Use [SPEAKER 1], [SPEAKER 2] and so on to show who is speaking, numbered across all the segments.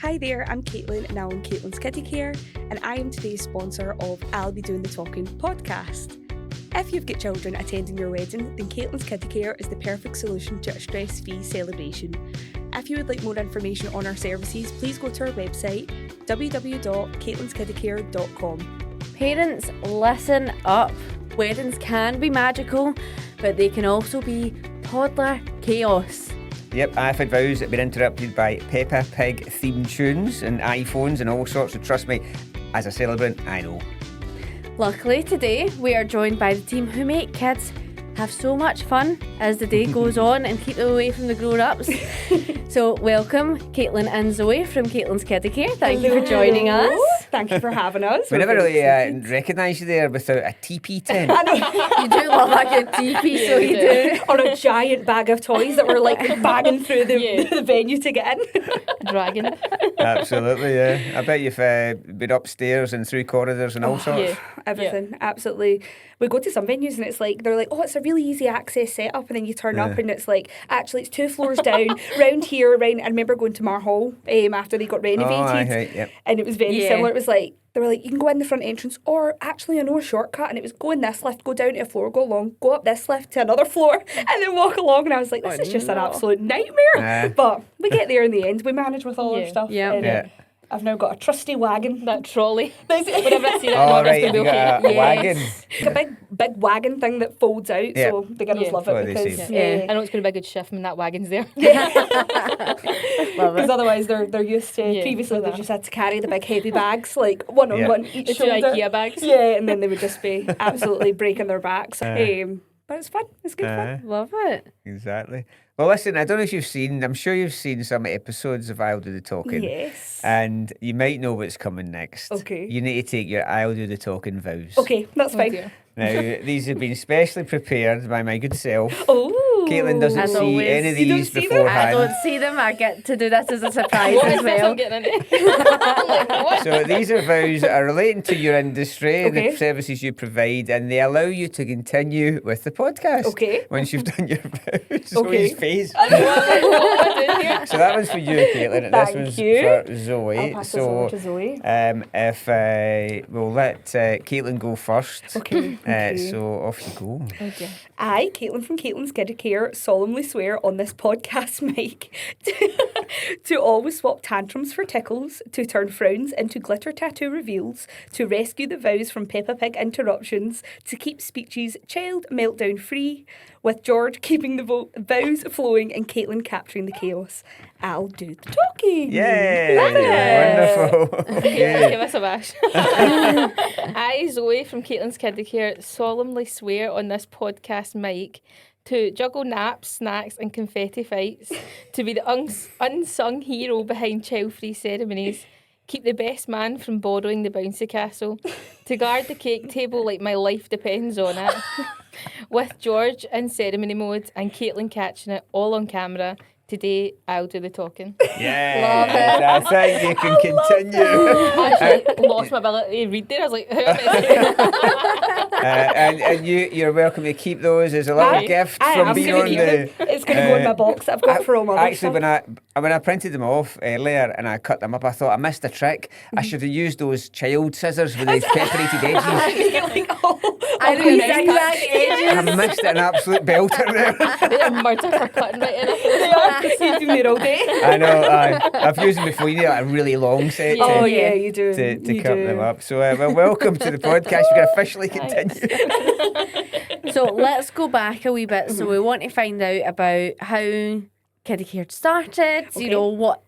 [SPEAKER 1] Hi there, I'm Kaitlyn, now in Kaitlyn's Childcare, and I am today's sponsor of I'll Be Doing the Talking podcast. If you've got children attending your wedding, then Kaitlyn's Childcare is the perfect solution to a stress-free celebration. If you would like more information on our services, please go to our website, www.kaitlynschildcare.com.
[SPEAKER 2] Parents, listen up. Weddings can be magical, but they can also be toddler chaos.
[SPEAKER 3] Yep, I've had vows that have been interrupted by Peppa Pig themed tunes and iPhones and all sorts, so trust me, as a celebrant, I know.
[SPEAKER 2] Luckily today, we are joined by the team who make kids have so much fun as the day goes on and keep them away from the grown-ups. So welcome, Kaitlyn and Zoe from Kaitlyn's Childcare. Thank you for joining us.
[SPEAKER 1] Thank you for having us.
[SPEAKER 3] We never really recognised you there without a teepee tent.
[SPEAKER 2] You do love a good TP, so you do.
[SPEAKER 1] Or a giant bag of toys that were like bagging through the venue to get in.
[SPEAKER 2] Dragon.
[SPEAKER 3] Absolutely, yeah. I bet you've been upstairs and through corridors and all sorts.
[SPEAKER 1] Yeah, everything, absolutely. We go to some venues and it's like, they're like, oh, it's a really easy access setup, and then you turn up and it's like, actually it's 2 floors down, round here, round. I remember going to Mar Hall after they got renovated,
[SPEAKER 3] Yep.
[SPEAKER 1] and it was very similar. It was like, they were like, you can go in the front entrance, or actually I know a shortcut, and it was go in this lift, go down to a floor, go along, go up this lift to another floor, and then walk along, and I was like, this is just an absolute nightmare. But we get there in the end, we manage with all our stuff. And, I've now got a trusty wagon.
[SPEAKER 4] That trolley.
[SPEAKER 1] Whenever
[SPEAKER 4] I see that,
[SPEAKER 3] Oh, right,
[SPEAKER 4] it's
[SPEAKER 3] you
[SPEAKER 4] going to be
[SPEAKER 3] got
[SPEAKER 4] okay.
[SPEAKER 3] a wagon.
[SPEAKER 1] It's a big wagon thing that folds out, so the girls love it because
[SPEAKER 4] I know it's going to be a good shift when that wagon's there.
[SPEAKER 1] Because otherwise they're used to previously they just had to carry the big heavy bags like one on one each
[SPEAKER 4] the
[SPEAKER 1] shoulder.
[SPEAKER 4] 2 IKEA bags.
[SPEAKER 1] Yeah, and then they would just be absolutely breaking their backs. But it's fun. It's good fun.
[SPEAKER 2] Love it.
[SPEAKER 3] Exactly. Well, listen, I don't know if you've seen, I'm sure you've seen some episodes of I'll Do the Talking.
[SPEAKER 1] Yes.
[SPEAKER 3] And you might know what's coming next.
[SPEAKER 1] Okay.
[SPEAKER 3] You need to take your I'll Do the Talking vows.
[SPEAKER 1] Okay, that's fine.
[SPEAKER 4] Dear.
[SPEAKER 3] Now, these have been specially prepared by my good self.
[SPEAKER 1] Oh.
[SPEAKER 3] Caitlyn doesn't
[SPEAKER 2] As
[SPEAKER 3] see
[SPEAKER 2] always.
[SPEAKER 3] any of
[SPEAKER 1] You don't
[SPEAKER 3] these
[SPEAKER 1] see them?
[SPEAKER 3] beforehand.
[SPEAKER 2] I don't see them. I get to do this as a surprise
[SPEAKER 4] What
[SPEAKER 2] as
[SPEAKER 4] is this
[SPEAKER 2] well.
[SPEAKER 4] I'm getting into? I'm like, what?
[SPEAKER 3] So these are vows that are relating to your industry and
[SPEAKER 1] Okay.
[SPEAKER 3] the services you provide, and they allow you to continue with the podcast.
[SPEAKER 1] Okay.
[SPEAKER 3] Once you've done your vows.
[SPEAKER 1] Okay.
[SPEAKER 3] Zoe's face.
[SPEAKER 4] What am I doing here?
[SPEAKER 3] So that one's for you, Kaitlyn, and this
[SPEAKER 1] Thank
[SPEAKER 3] one's
[SPEAKER 1] you.
[SPEAKER 3] for Zoe.
[SPEAKER 1] I'll pass this over to Zoe.
[SPEAKER 3] If we'll let Kaitlyn go first.
[SPEAKER 1] Okay.
[SPEAKER 3] So off you go.
[SPEAKER 4] Okay.
[SPEAKER 1] I, Kaitlyn from Kaitlyn's Childcare, solemnly swear on this podcast mic to always swap tantrums for tickles, to turn frowns into glitter tattoo reveals, to rescue the vows from Peppa Pig interruptions, to keep speeches child meltdown free, with George keeping the vows flowing and Kaitlyn capturing the chaos. I'll do the talking.
[SPEAKER 3] Yay! Wonderful.
[SPEAKER 4] Okay, let's give us a bash. I, Zoe from Kaitlyn's Childcare, solemnly swear on this podcast mic to juggle naps, snacks and confetti fights, to be the unsung hero behind child-free ceremonies, keep the best man from borrowing the bouncy castle, to guard the cake table like my life depends on it, with George in ceremony mode and Kaitlyn catching it all on camera. Today, I'll do the talking.
[SPEAKER 3] Yeah.
[SPEAKER 2] Love it.
[SPEAKER 3] I think you can continue.
[SPEAKER 4] I actually lost my ability to read there. I was like, who am I?
[SPEAKER 3] And you're welcome to keep those as a little gift from being on the...
[SPEAKER 1] It's going to go in my box that I've got for all my other
[SPEAKER 3] Actually,
[SPEAKER 1] stuff.
[SPEAKER 3] when I printed them off earlier and I cut them up, I thought I missed a trick. I should have used those child scissors with the perforated edges.
[SPEAKER 2] I know these exact edges.
[SPEAKER 3] I missed an absolute belter there.
[SPEAKER 4] They're murder for cutting right in.
[SPEAKER 1] You've been there all day.
[SPEAKER 3] I know. I've used them before. You need like a really long set
[SPEAKER 1] Oh,
[SPEAKER 3] to,
[SPEAKER 1] yeah, you do.
[SPEAKER 3] to
[SPEAKER 1] You
[SPEAKER 3] cut
[SPEAKER 1] do.
[SPEAKER 3] them up. So, well, welcome to the podcast. You can officially continue.
[SPEAKER 2] So let's go back a wee bit. So we want to find out about how Kiddie Care started.
[SPEAKER 1] Okay.
[SPEAKER 2] You know, what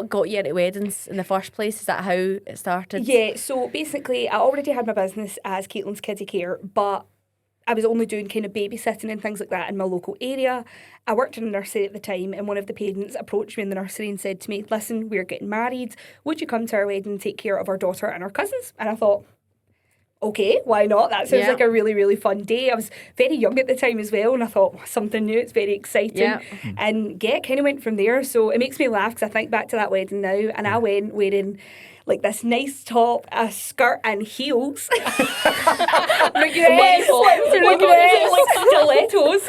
[SPEAKER 2] got you into weddings in the first place? Is that how it started?
[SPEAKER 1] Yeah, so basically I already had my business as Kaitlyn's Childcare, but I was only doing kind of babysitting and things like that in my local area. I worked in a nursery at the time, and one of the parents approached me in the nursery and said to me, listen, we're getting married. Would you come to our wedding and take care of our daughter and our cousins? And I thought, okay, why not? That sounds like a really, really fun day. I was very young at the time as well, and I thought, something new, it's very exciting.
[SPEAKER 2] Yeah.
[SPEAKER 1] And it kind of went from there. So it makes me laugh because I think back to that wedding now, and I went wearing like this nice top, a skirt and heels. Regrets. Like stilettos.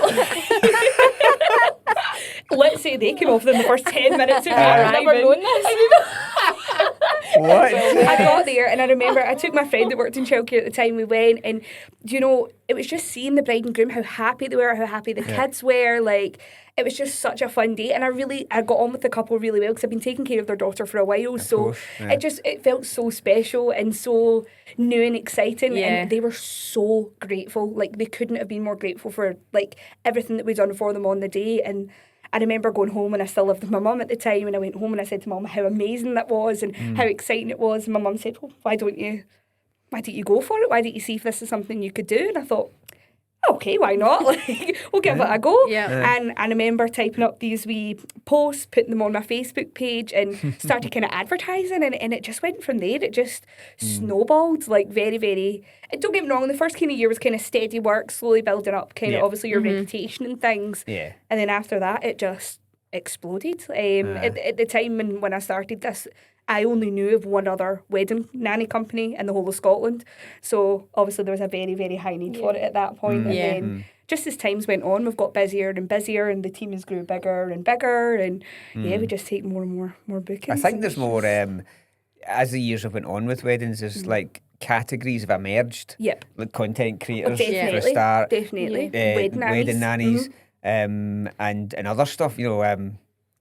[SPEAKER 1] Let's say say they came off in the first 10 minutes of
[SPEAKER 4] I've never
[SPEAKER 1] arriving.
[SPEAKER 4] known this.
[SPEAKER 3] What?
[SPEAKER 1] I got there and I remember I took my friend that worked in childcare at the time. We went and, you know, it was just seeing the bride and groom, how happy they were, how happy the kids were. Like, it was just such a fun day. And I got on with the couple really well because I've been taking care of their daughter for a while. So it felt so special and so new and exciting.
[SPEAKER 2] Yeah.
[SPEAKER 1] And they were so grateful. Like, they couldn't have been more grateful for, like, everything that we'd done for them on the day. And I remember going home, and I still lived with my mum at the time, and I went home and I said to Mum how amazing that was and how exciting it was. And my mum said, well, why don't you go for it? Why don't you see if this is something you could do? And I thought, okay, why not? Like, we'll give it a go.
[SPEAKER 2] Yeah.
[SPEAKER 1] And I remember typing up these wee posts, putting them on my Facebook page, and started kind of advertising, and it just went from there. It just snowballed, like, very, very. And don't get me wrong, the first kind of year was kind of steady work, slowly building up, kind of obviously your reputation and things.
[SPEAKER 3] Yeah.
[SPEAKER 1] And then after that, it just exploded. At the time when I started this, I only knew of one other wedding nanny company in the whole of Scotland. So obviously there was a very, very high need for it at that point. And then just as times went on, we've got busier and busier, and the team has grew bigger and bigger. And we just take more and more bookings.
[SPEAKER 3] I think there's more, as the years have went on with weddings, there's like categories have emerged.
[SPEAKER 1] Yep.
[SPEAKER 3] Like content creators for a
[SPEAKER 1] Definitely.
[SPEAKER 3] start.
[SPEAKER 1] Definitely.
[SPEAKER 3] Wedding nannies. And other stuff, you know,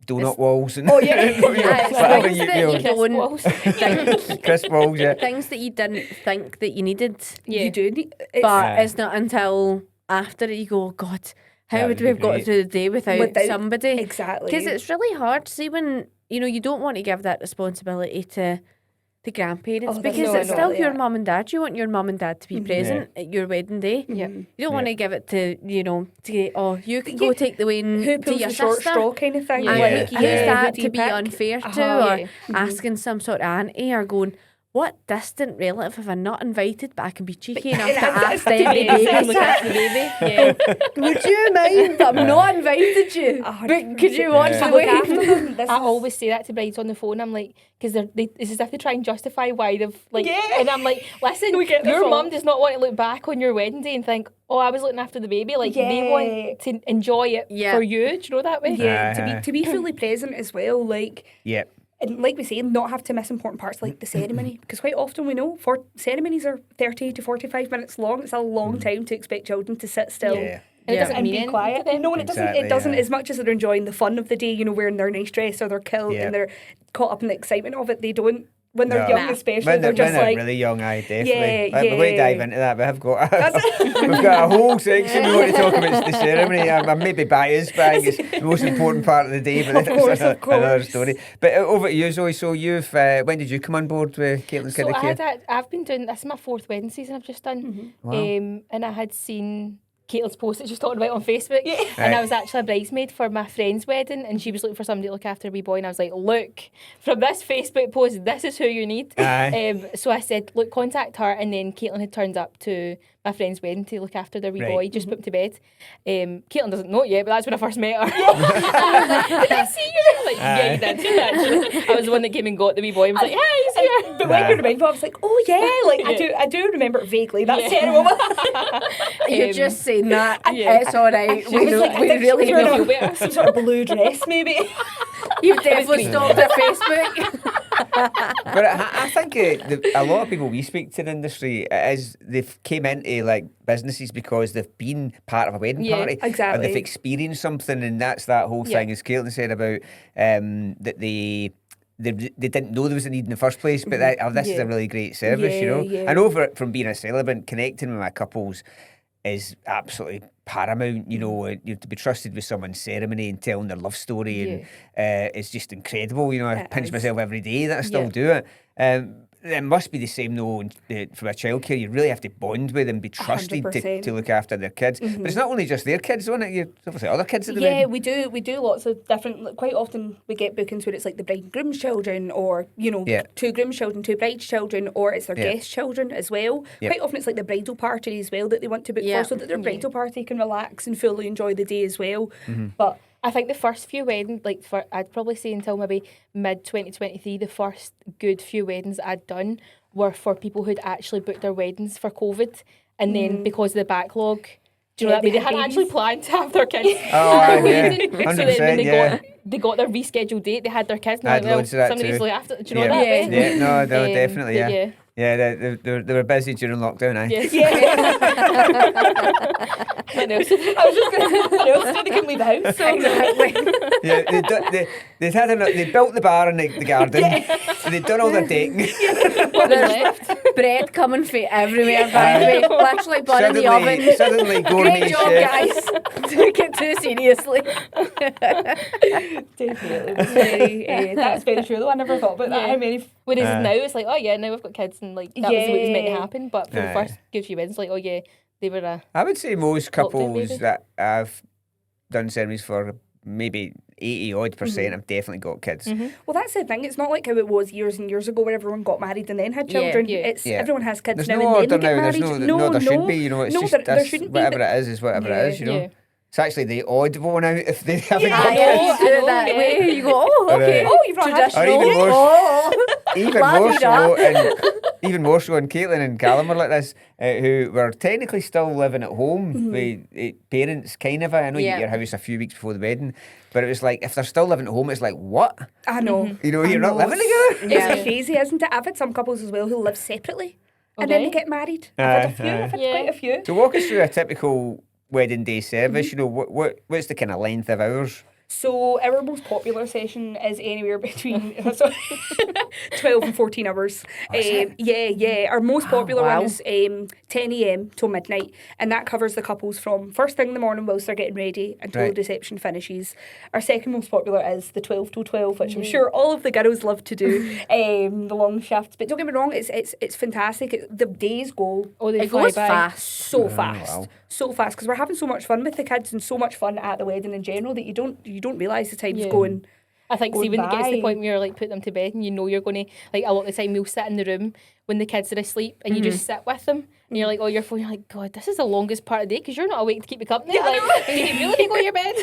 [SPEAKER 3] donut walls and
[SPEAKER 1] Oh, yeah.
[SPEAKER 3] you know, whatever
[SPEAKER 2] Things that you don't
[SPEAKER 4] Walls.
[SPEAKER 2] think,
[SPEAKER 3] crisp walls, yeah.
[SPEAKER 2] things that you didn't think that you needed,
[SPEAKER 1] You do need...
[SPEAKER 2] but it's not until after it you go, God, how
[SPEAKER 3] That
[SPEAKER 2] would
[SPEAKER 3] would
[SPEAKER 2] we have
[SPEAKER 3] be
[SPEAKER 2] got
[SPEAKER 3] great.
[SPEAKER 2] through the day without somebody?
[SPEAKER 1] Exactly.
[SPEAKER 2] Because it's really hard. See, when you don't want to give that responsibility to the grandparents
[SPEAKER 1] Oh, that's
[SPEAKER 2] because
[SPEAKER 1] no,
[SPEAKER 2] it's
[SPEAKER 1] no,
[SPEAKER 2] still
[SPEAKER 1] yeah.
[SPEAKER 2] your mum and dad. You want your mum and dad to be present at your wedding day.
[SPEAKER 1] Yeah.
[SPEAKER 2] You don't want to give it to you can go take the wedding
[SPEAKER 1] Who
[SPEAKER 2] to
[SPEAKER 1] pulls
[SPEAKER 2] your
[SPEAKER 1] the short
[SPEAKER 2] sister.
[SPEAKER 1] straw kind of thing.
[SPEAKER 2] And
[SPEAKER 3] Yeah.
[SPEAKER 2] you can use that
[SPEAKER 1] who do
[SPEAKER 2] to
[SPEAKER 1] you
[SPEAKER 2] be
[SPEAKER 1] pick?
[SPEAKER 2] unfair to,
[SPEAKER 1] Uh-huh.
[SPEAKER 2] or asking some sort of auntie, or going, what distant relative have I not invited, but I can be cheeky enough to ask them to
[SPEAKER 4] Look after
[SPEAKER 2] babysit?
[SPEAKER 4] the baby. Yeah.
[SPEAKER 2] Would you mind? I've not invited you, but could you watch
[SPEAKER 3] Yeah.
[SPEAKER 2] the
[SPEAKER 1] Look after
[SPEAKER 2] wedding?
[SPEAKER 1] them. This
[SPEAKER 4] I
[SPEAKER 1] is-
[SPEAKER 4] always say that to brides on the phone. I'm like, because it's as if they try and justify why they've like, and I'm like, listen,
[SPEAKER 1] We get this
[SPEAKER 4] your
[SPEAKER 1] all.
[SPEAKER 4] mum does not want to look back on your wedding day and think, oh, I was looking after the baby. Like they
[SPEAKER 1] Yeah.
[SPEAKER 4] want to enjoy it
[SPEAKER 2] Yeah.
[SPEAKER 4] for you. Do you know that way?
[SPEAKER 1] Yeah,
[SPEAKER 3] Uh-huh.
[SPEAKER 1] to be fully present as well, like,
[SPEAKER 3] Yeah.
[SPEAKER 1] and like we say, not have to miss important parts like the ceremony, because quite often we know ceremonies are 30 to 45 minutes long. It's a long time to expect children to sit still.
[SPEAKER 3] Yeah.
[SPEAKER 4] And it
[SPEAKER 2] Yeah.
[SPEAKER 4] doesn't
[SPEAKER 1] And
[SPEAKER 4] mean
[SPEAKER 1] be
[SPEAKER 4] anything
[SPEAKER 1] quiet.
[SPEAKER 4] to them.
[SPEAKER 1] No, and it doesn't.
[SPEAKER 3] Exactly,
[SPEAKER 1] It doesn't.
[SPEAKER 3] yeah.
[SPEAKER 1] As much as they're enjoying the fun of the day, you know, wearing their nice dress or their kilt,
[SPEAKER 3] Yeah.
[SPEAKER 1] and they're caught up in the excitement of it. They don't. When they're
[SPEAKER 3] No.
[SPEAKER 1] young, especially,
[SPEAKER 3] When
[SPEAKER 1] they're just
[SPEAKER 3] they're
[SPEAKER 1] like,
[SPEAKER 3] really young, definitely.
[SPEAKER 1] Yeah,
[SPEAKER 3] We're going to
[SPEAKER 1] yeah.
[SPEAKER 3] dive into that. We have got we've got a whole section we want to talk about the ceremony. I'm maybe biased, but I think it's the most important part of the day. But
[SPEAKER 1] Of
[SPEAKER 3] that's
[SPEAKER 1] course.
[SPEAKER 3] another story. But over to you, Zoe. So you've when did you come on board with Kaitlyn's
[SPEAKER 4] So
[SPEAKER 3] Kiddie?
[SPEAKER 4] I've been doing, this is my 4th wedding season I've just done.
[SPEAKER 3] Wow.
[SPEAKER 4] And I had seen Kaitlyn's post that she was talking about on Facebook. And
[SPEAKER 3] Right.
[SPEAKER 4] I was actually a bridesmaid for my friend's wedding, and she was looking for somebody to look after a wee boy. And I was like, look, from this Facebook post, this is who you need.
[SPEAKER 3] Aye.
[SPEAKER 4] So I said, look, contact her. And then Kaitlyn had turned up to my friend's wedding to look after their wee
[SPEAKER 3] Right.
[SPEAKER 4] boy, just put him to bed. Kaitlyn doesn't know it yet, but that's when I first met her. I was like, did I see you? Like, yeah, you did. Actually. I was the one that came and got the wee boy and was like, hey, he's here.
[SPEAKER 1] but when you reminded me, I was like, oh yeah, like I do remember it vaguely. That's terrible.
[SPEAKER 2] You're just saying that.
[SPEAKER 4] yeah.
[SPEAKER 2] It's all right.
[SPEAKER 1] She was like, I
[SPEAKER 2] we
[SPEAKER 1] think she
[SPEAKER 2] really
[SPEAKER 1] was wearing
[SPEAKER 2] know.
[SPEAKER 4] feel better.
[SPEAKER 1] some sort of blue dress, maybe.
[SPEAKER 2] You've definitely stalked her Facebook.
[SPEAKER 3] But I think a lot of people we speak to in the industry is they've came into like businesses because they've been part of a wedding
[SPEAKER 4] Yeah,
[SPEAKER 3] party
[SPEAKER 1] exactly.
[SPEAKER 3] and they've experienced something, and that's that whole thing as Kaitlyn said about that they didn't know there was a need in the first place, but this is a really great service, you know.
[SPEAKER 1] Yeah.
[SPEAKER 3] I know from being a celebrant, connecting with my couples is absolutely paramount, you know. You to be trusted with someone's ceremony and telling their love story, and it's just incredible, you know. I
[SPEAKER 1] It
[SPEAKER 3] pinch
[SPEAKER 1] is.
[SPEAKER 3] myself every day that I still do it. It must be the same though from a childcare. You really have to bond with and be trusted to
[SPEAKER 1] 100%.
[SPEAKER 3] look after their kids. But it's not only just their kids, isn't it? You obviously other kids at the
[SPEAKER 1] Yeah,
[SPEAKER 3] wedding.
[SPEAKER 1] we do lots of different. Like, quite often we get bookings where it's like the bride and groom's children, or you know,
[SPEAKER 3] Yeah.
[SPEAKER 1] 2 groom's children, 2 bride's children, or it's their
[SPEAKER 3] Yeah.
[SPEAKER 1] guest children as well.
[SPEAKER 3] Yep.
[SPEAKER 1] Quite often it's like the bridal party as well that they want to book
[SPEAKER 2] Yeah.
[SPEAKER 1] for, so that their bridal party can relax and fully enjoy the day as well.
[SPEAKER 3] Mm-hmm.
[SPEAKER 1] But
[SPEAKER 4] I think the first few weddings, I'd probably say until maybe mid 2023, the first good few weddings I'd done were for people who'd actually booked their weddings for COVID, and then because of the backlog, do you know
[SPEAKER 1] Yeah,
[SPEAKER 4] that way?
[SPEAKER 1] they
[SPEAKER 4] They
[SPEAKER 1] had
[SPEAKER 4] hadn't actually
[SPEAKER 1] babies.
[SPEAKER 4] planned to have their kids
[SPEAKER 3] Oh,
[SPEAKER 4] at their
[SPEAKER 3] yeah.
[SPEAKER 4] wedding. So then when
[SPEAKER 3] 100%,
[SPEAKER 4] they
[SPEAKER 3] yeah.
[SPEAKER 4] got they got their rescheduled date. They had their kids. And
[SPEAKER 3] I had
[SPEAKER 4] they're like,
[SPEAKER 3] loads of that
[SPEAKER 4] somebody needs
[SPEAKER 3] too.
[SPEAKER 4] to look after. Do you know
[SPEAKER 3] Yeah.
[SPEAKER 4] that?
[SPEAKER 2] Yeah.
[SPEAKER 4] way?
[SPEAKER 3] Yeah, no, definitely,
[SPEAKER 4] but
[SPEAKER 3] yeah. Yeah, they were busy during lockdown, eh?
[SPEAKER 4] Yes. What else?
[SPEAKER 1] I was just going to say, what else did they couldn't leave the house? So
[SPEAKER 2] Exactly.
[SPEAKER 3] Yeah, they built the bar in the garden. So they'd done all their decking.
[SPEAKER 4] What was left?
[SPEAKER 2] Bread coming from everywhere, by the way. Literally bun in the oven.
[SPEAKER 3] Suddenly gourmet
[SPEAKER 2] Great job,
[SPEAKER 3] chef.
[SPEAKER 2] guys. Took it too seriously.
[SPEAKER 1] definitely. That's very true though. I never thought about that.
[SPEAKER 4] Yeah.
[SPEAKER 1] How many
[SPEAKER 4] Whereas now it's like, oh yeah, now we've got kids and like that was what was meant to
[SPEAKER 1] Yeah.
[SPEAKER 4] happen. But for the
[SPEAKER 3] Aye.
[SPEAKER 4] first good few wins, like, oh yeah, they were a
[SPEAKER 3] I would say most
[SPEAKER 4] Lockdown
[SPEAKER 3] couples
[SPEAKER 4] baby.
[SPEAKER 3] that I've done ceremonies for, maybe 80% have definitely got kids.
[SPEAKER 1] Well, that's the thing. It's not like how it was years and years ago where everyone got married and then had
[SPEAKER 2] Yeah,
[SPEAKER 1] children.
[SPEAKER 4] yeah.
[SPEAKER 1] It's
[SPEAKER 3] Yeah.
[SPEAKER 1] everyone has kids
[SPEAKER 3] There's
[SPEAKER 1] now
[SPEAKER 3] no
[SPEAKER 1] and
[SPEAKER 3] order
[SPEAKER 1] then they get
[SPEAKER 3] now.
[SPEAKER 1] married.
[SPEAKER 3] There's no, there shouldn't be. You know, it's
[SPEAKER 1] no,
[SPEAKER 3] just
[SPEAKER 1] there
[SPEAKER 3] this,
[SPEAKER 1] shouldn't be.
[SPEAKER 3] whatever it is whatever it is. You know,
[SPEAKER 4] Yeah.
[SPEAKER 3] it's actually the odd one out if they haven't
[SPEAKER 1] Yeah,
[SPEAKER 3] got
[SPEAKER 2] I
[SPEAKER 3] kids.
[SPEAKER 2] know, do it that
[SPEAKER 4] yeah.
[SPEAKER 2] way. You go, oh, okay.
[SPEAKER 1] Oh, you've not had
[SPEAKER 2] Traditional.
[SPEAKER 3] Or even worse.
[SPEAKER 2] Oh.
[SPEAKER 3] Even
[SPEAKER 2] La
[SPEAKER 3] more
[SPEAKER 2] vida.
[SPEAKER 3] so, and even more so, and Kaitlyn and Callum were like this, who were technically still living at home with parents, kind of. I know you
[SPEAKER 2] Yeah.
[SPEAKER 3] get your house a few weeks before the wedding, but it was like if they're still living at home, it's like what?
[SPEAKER 1] I know.
[SPEAKER 3] You know,
[SPEAKER 1] I
[SPEAKER 3] you're not
[SPEAKER 1] know.
[SPEAKER 3] living together.
[SPEAKER 2] Yeah.
[SPEAKER 1] It's crazy, isn't it? I've had some couples as well who live separately and then they
[SPEAKER 4] Okay.
[SPEAKER 1] get married. I've had a few.
[SPEAKER 3] Aye.
[SPEAKER 1] I've had
[SPEAKER 4] Yeah.
[SPEAKER 1] quite a few.
[SPEAKER 3] So walk us through a typical wedding day service. You know, what's the kind of length of hours?
[SPEAKER 1] So our most popular session is anywhere between 12 and 14 hours. Yeah. Our most popular
[SPEAKER 2] wow.
[SPEAKER 1] one is 10 a.m. till midnight, and that covers the couples from first thing in the morning whilst they're getting ready until the
[SPEAKER 3] Right.
[SPEAKER 1] reception finishes. Our second most popular is the 12 till 12, which I'm sure all of the girls love to do, the long shifts. But don't get me wrong, it's fantastic. The days go
[SPEAKER 4] oh they
[SPEAKER 2] It
[SPEAKER 4] fly
[SPEAKER 2] goes
[SPEAKER 4] by.
[SPEAKER 2] fast.
[SPEAKER 1] so fast,
[SPEAKER 3] wow.
[SPEAKER 1] so fast because we're having so much fun with the kids and so much fun at the wedding in general that you don't realise the time's
[SPEAKER 4] Yeah.
[SPEAKER 1] going.
[SPEAKER 4] I think
[SPEAKER 1] Going
[SPEAKER 4] see when it gets to the
[SPEAKER 1] by.
[SPEAKER 4] point where you're like put them to bed and you know you're going to like a lot of the time you'll sit in the room when the kids are asleep and you just sit with them and you're like oh your phone you're like God this is the longest part of the day because you're not awake to keep me company like do you really need to go to your bed?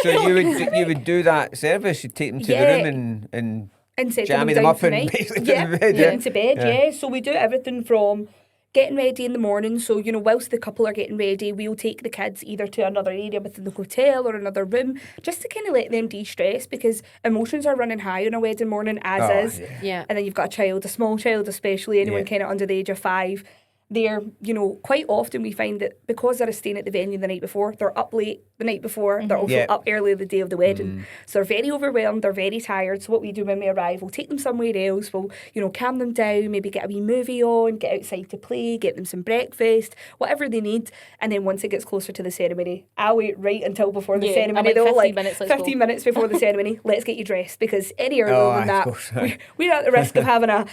[SPEAKER 3] So you would do that service. You'd take them to
[SPEAKER 1] Yeah.
[SPEAKER 3] the room and
[SPEAKER 1] And settle
[SPEAKER 3] jammy
[SPEAKER 1] them
[SPEAKER 3] them
[SPEAKER 1] down
[SPEAKER 3] up and
[SPEAKER 1] tonight.
[SPEAKER 3] basically
[SPEAKER 1] Yeah,
[SPEAKER 3] put them to bed.
[SPEAKER 1] put
[SPEAKER 3] Yeah.
[SPEAKER 1] them to bed,
[SPEAKER 3] Yeah.
[SPEAKER 1] yeah. So we do everything from getting ready in the morning. So, you know, whilst the couple are getting ready, we'll take the kids either to another area within the hotel or another room just to kind of let them de-stress because emotions are running high on a wedding morning as
[SPEAKER 3] Oh,
[SPEAKER 1] is.
[SPEAKER 3] yeah.
[SPEAKER 2] Yeah.
[SPEAKER 1] And then you've got a child, a small child especially, anyone
[SPEAKER 3] Yeah.
[SPEAKER 1] kind of under the age of 5. They're, you know, quite often we find that because they're staying at the venue the night before, they're up late the night before, they're also
[SPEAKER 3] Yeah.
[SPEAKER 1] up early the day of the wedding. So they're very overwhelmed, they're very tired. So what we do when we arrive, we'll take them somewhere else, we'll, you know, calm them down, maybe get a wee movie on, get outside to play, get them some breakfast, whatever they need. And then once it gets closer to the ceremony, I'll wait right until before the
[SPEAKER 4] Yeah,
[SPEAKER 1] ceremony.
[SPEAKER 4] I'm like,
[SPEAKER 1] They're all
[SPEAKER 4] 15 minutes, let's
[SPEAKER 1] 15
[SPEAKER 4] go.
[SPEAKER 1] minutes before the ceremony, let's get you dressed because any earlier
[SPEAKER 3] Oh,
[SPEAKER 1] than
[SPEAKER 3] aye,
[SPEAKER 1] that,
[SPEAKER 3] of course,
[SPEAKER 1] we're at the risk of having a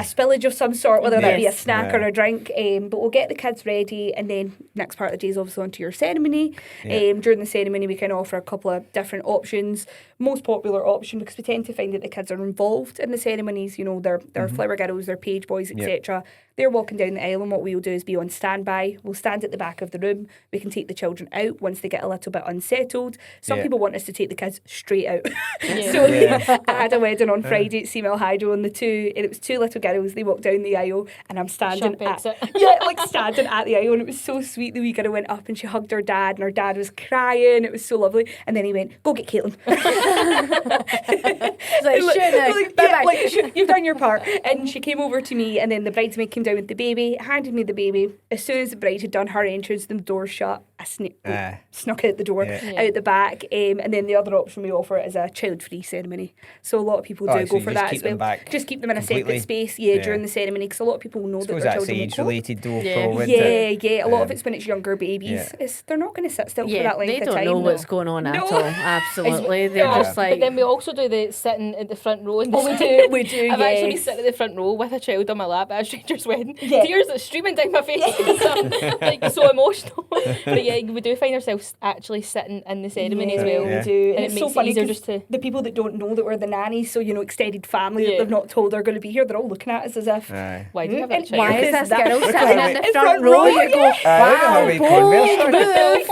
[SPEAKER 1] spillage of some sort, whether that be a
[SPEAKER 2] Yes.
[SPEAKER 1] snack or a drink. But we'll get the kids ready, and then next part of the day is obviously onto your ceremony. During the ceremony, we can offer a couple of different options. Most popular option, because we tend to find that the kids are involved in the ceremonies. You know, they're flower girls, they're page boys, etc. They're walking down the aisle, and what we'll do is be on standby. We'll stand at the back of the room. We can take the children out once they get a little bit unsettled. Some
[SPEAKER 3] Yeah.
[SPEAKER 1] people want us to take the kids straight out.
[SPEAKER 4] Yeah.
[SPEAKER 1] So
[SPEAKER 3] Yeah.
[SPEAKER 1] I had a wedding on Friday at Female Hydro, and it was two little girls. They walked down the aisle, and I'm standing
[SPEAKER 4] Sharp
[SPEAKER 1] at
[SPEAKER 4] exit.
[SPEAKER 1] standing at the aisle, and it was so sweet. The wee girl went up and she hugged her dad, and her dad was crying. It was so lovely. And then he went, "Go get Kaitlyn."
[SPEAKER 2] It's like, shit now.
[SPEAKER 1] Like,
[SPEAKER 2] Bye
[SPEAKER 1] yeah,
[SPEAKER 2] bye.
[SPEAKER 1] like, you've done your part. And she came over to me, and then the bridesmaid came down with the baby, handed me the baby. As soon as the bride had done her entrance, the door shut. I snuck out the door,
[SPEAKER 3] Yeah.
[SPEAKER 1] out the back. And then the other option we offer is a child-free ceremony. So a lot of people do
[SPEAKER 3] Oh, so
[SPEAKER 1] go
[SPEAKER 3] you
[SPEAKER 1] for
[SPEAKER 3] just
[SPEAKER 1] that
[SPEAKER 3] keep
[SPEAKER 1] as well.
[SPEAKER 3] them back
[SPEAKER 1] Just keep them in a
[SPEAKER 3] completely?
[SPEAKER 1] separate space,
[SPEAKER 3] Yeah.
[SPEAKER 1] during the ceremony, because a lot of people know
[SPEAKER 3] I
[SPEAKER 1] that
[SPEAKER 3] suppose
[SPEAKER 1] their
[SPEAKER 3] that's
[SPEAKER 1] children will
[SPEAKER 3] age
[SPEAKER 1] cope.
[SPEAKER 3] related though.
[SPEAKER 2] Yeah.
[SPEAKER 3] Probably,
[SPEAKER 1] Yeah,
[SPEAKER 3] isn't it?
[SPEAKER 1] yeah. A lot of it's when it's younger babies.
[SPEAKER 3] Yeah.
[SPEAKER 1] They're not going to sit still for
[SPEAKER 2] Yeah,
[SPEAKER 1] that length
[SPEAKER 2] they
[SPEAKER 1] of
[SPEAKER 2] don't
[SPEAKER 1] time.
[SPEAKER 2] know what's going on at
[SPEAKER 1] No.
[SPEAKER 2] all. Absolutely. They're
[SPEAKER 1] Yeah.
[SPEAKER 2] just like,
[SPEAKER 4] But then we also do the sitting at the front row. And
[SPEAKER 1] Oh, we do, we do,
[SPEAKER 4] I've actually been
[SPEAKER 1] yes.
[SPEAKER 4] sitting at the front row with a child on my lap at a stranger's wedding.
[SPEAKER 1] Yeah.
[SPEAKER 4] Tears are streaming down my face. Like so emotional. But yeah, we do find ourselves actually sitting in the ceremony as well.
[SPEAKER 1] We
[SPEAKER 3] Yeah.
[SPEAKER 1] do.
[SPEAKER 4] And
[SPEAKER 1] it's
[SPEAKER 4] it
[SPEAKER 1] so
[SPEAKER 4] makes it
[SPEAKER 1] funny
[SPEAKER 4] easier
[SPEAKER 1] 'cause
[SPEAKER 4] just to-
[SPEAKER 1] the people that don't know that we're the nannies, so, you know, extended family that
[SPEAKER 4] Yeah.
[SPEAKER 1] they've not told are going to be here, they're all looking at us as if...
[SPEAKER 3] Aye.
[SPEAKER 4] Why do you have that
[SPEAKER 1] And
[SPEAKER 4] child?
[SPEAKER 2] why is
[SPEAKER 1] Because
[SPEAKER 2] this
[SPEAKER 1] that-
[SPEAKER 2] girl
[SPEAKER 1] Look
[SPEAKER 2] sitting
[SPEAKER 1] at
[SPEAKER 2] in
[SPEAKER 1] it.
[SPEAKER 2] the
[SPEAKER 1] In
[SPEAKER 2] front
[SPEAKER 1] front
[SPEAKER 2] row?
[SPEAKER 1] row,
[SPEAKER 2] You go,
[SPEAKER 3] How we converse.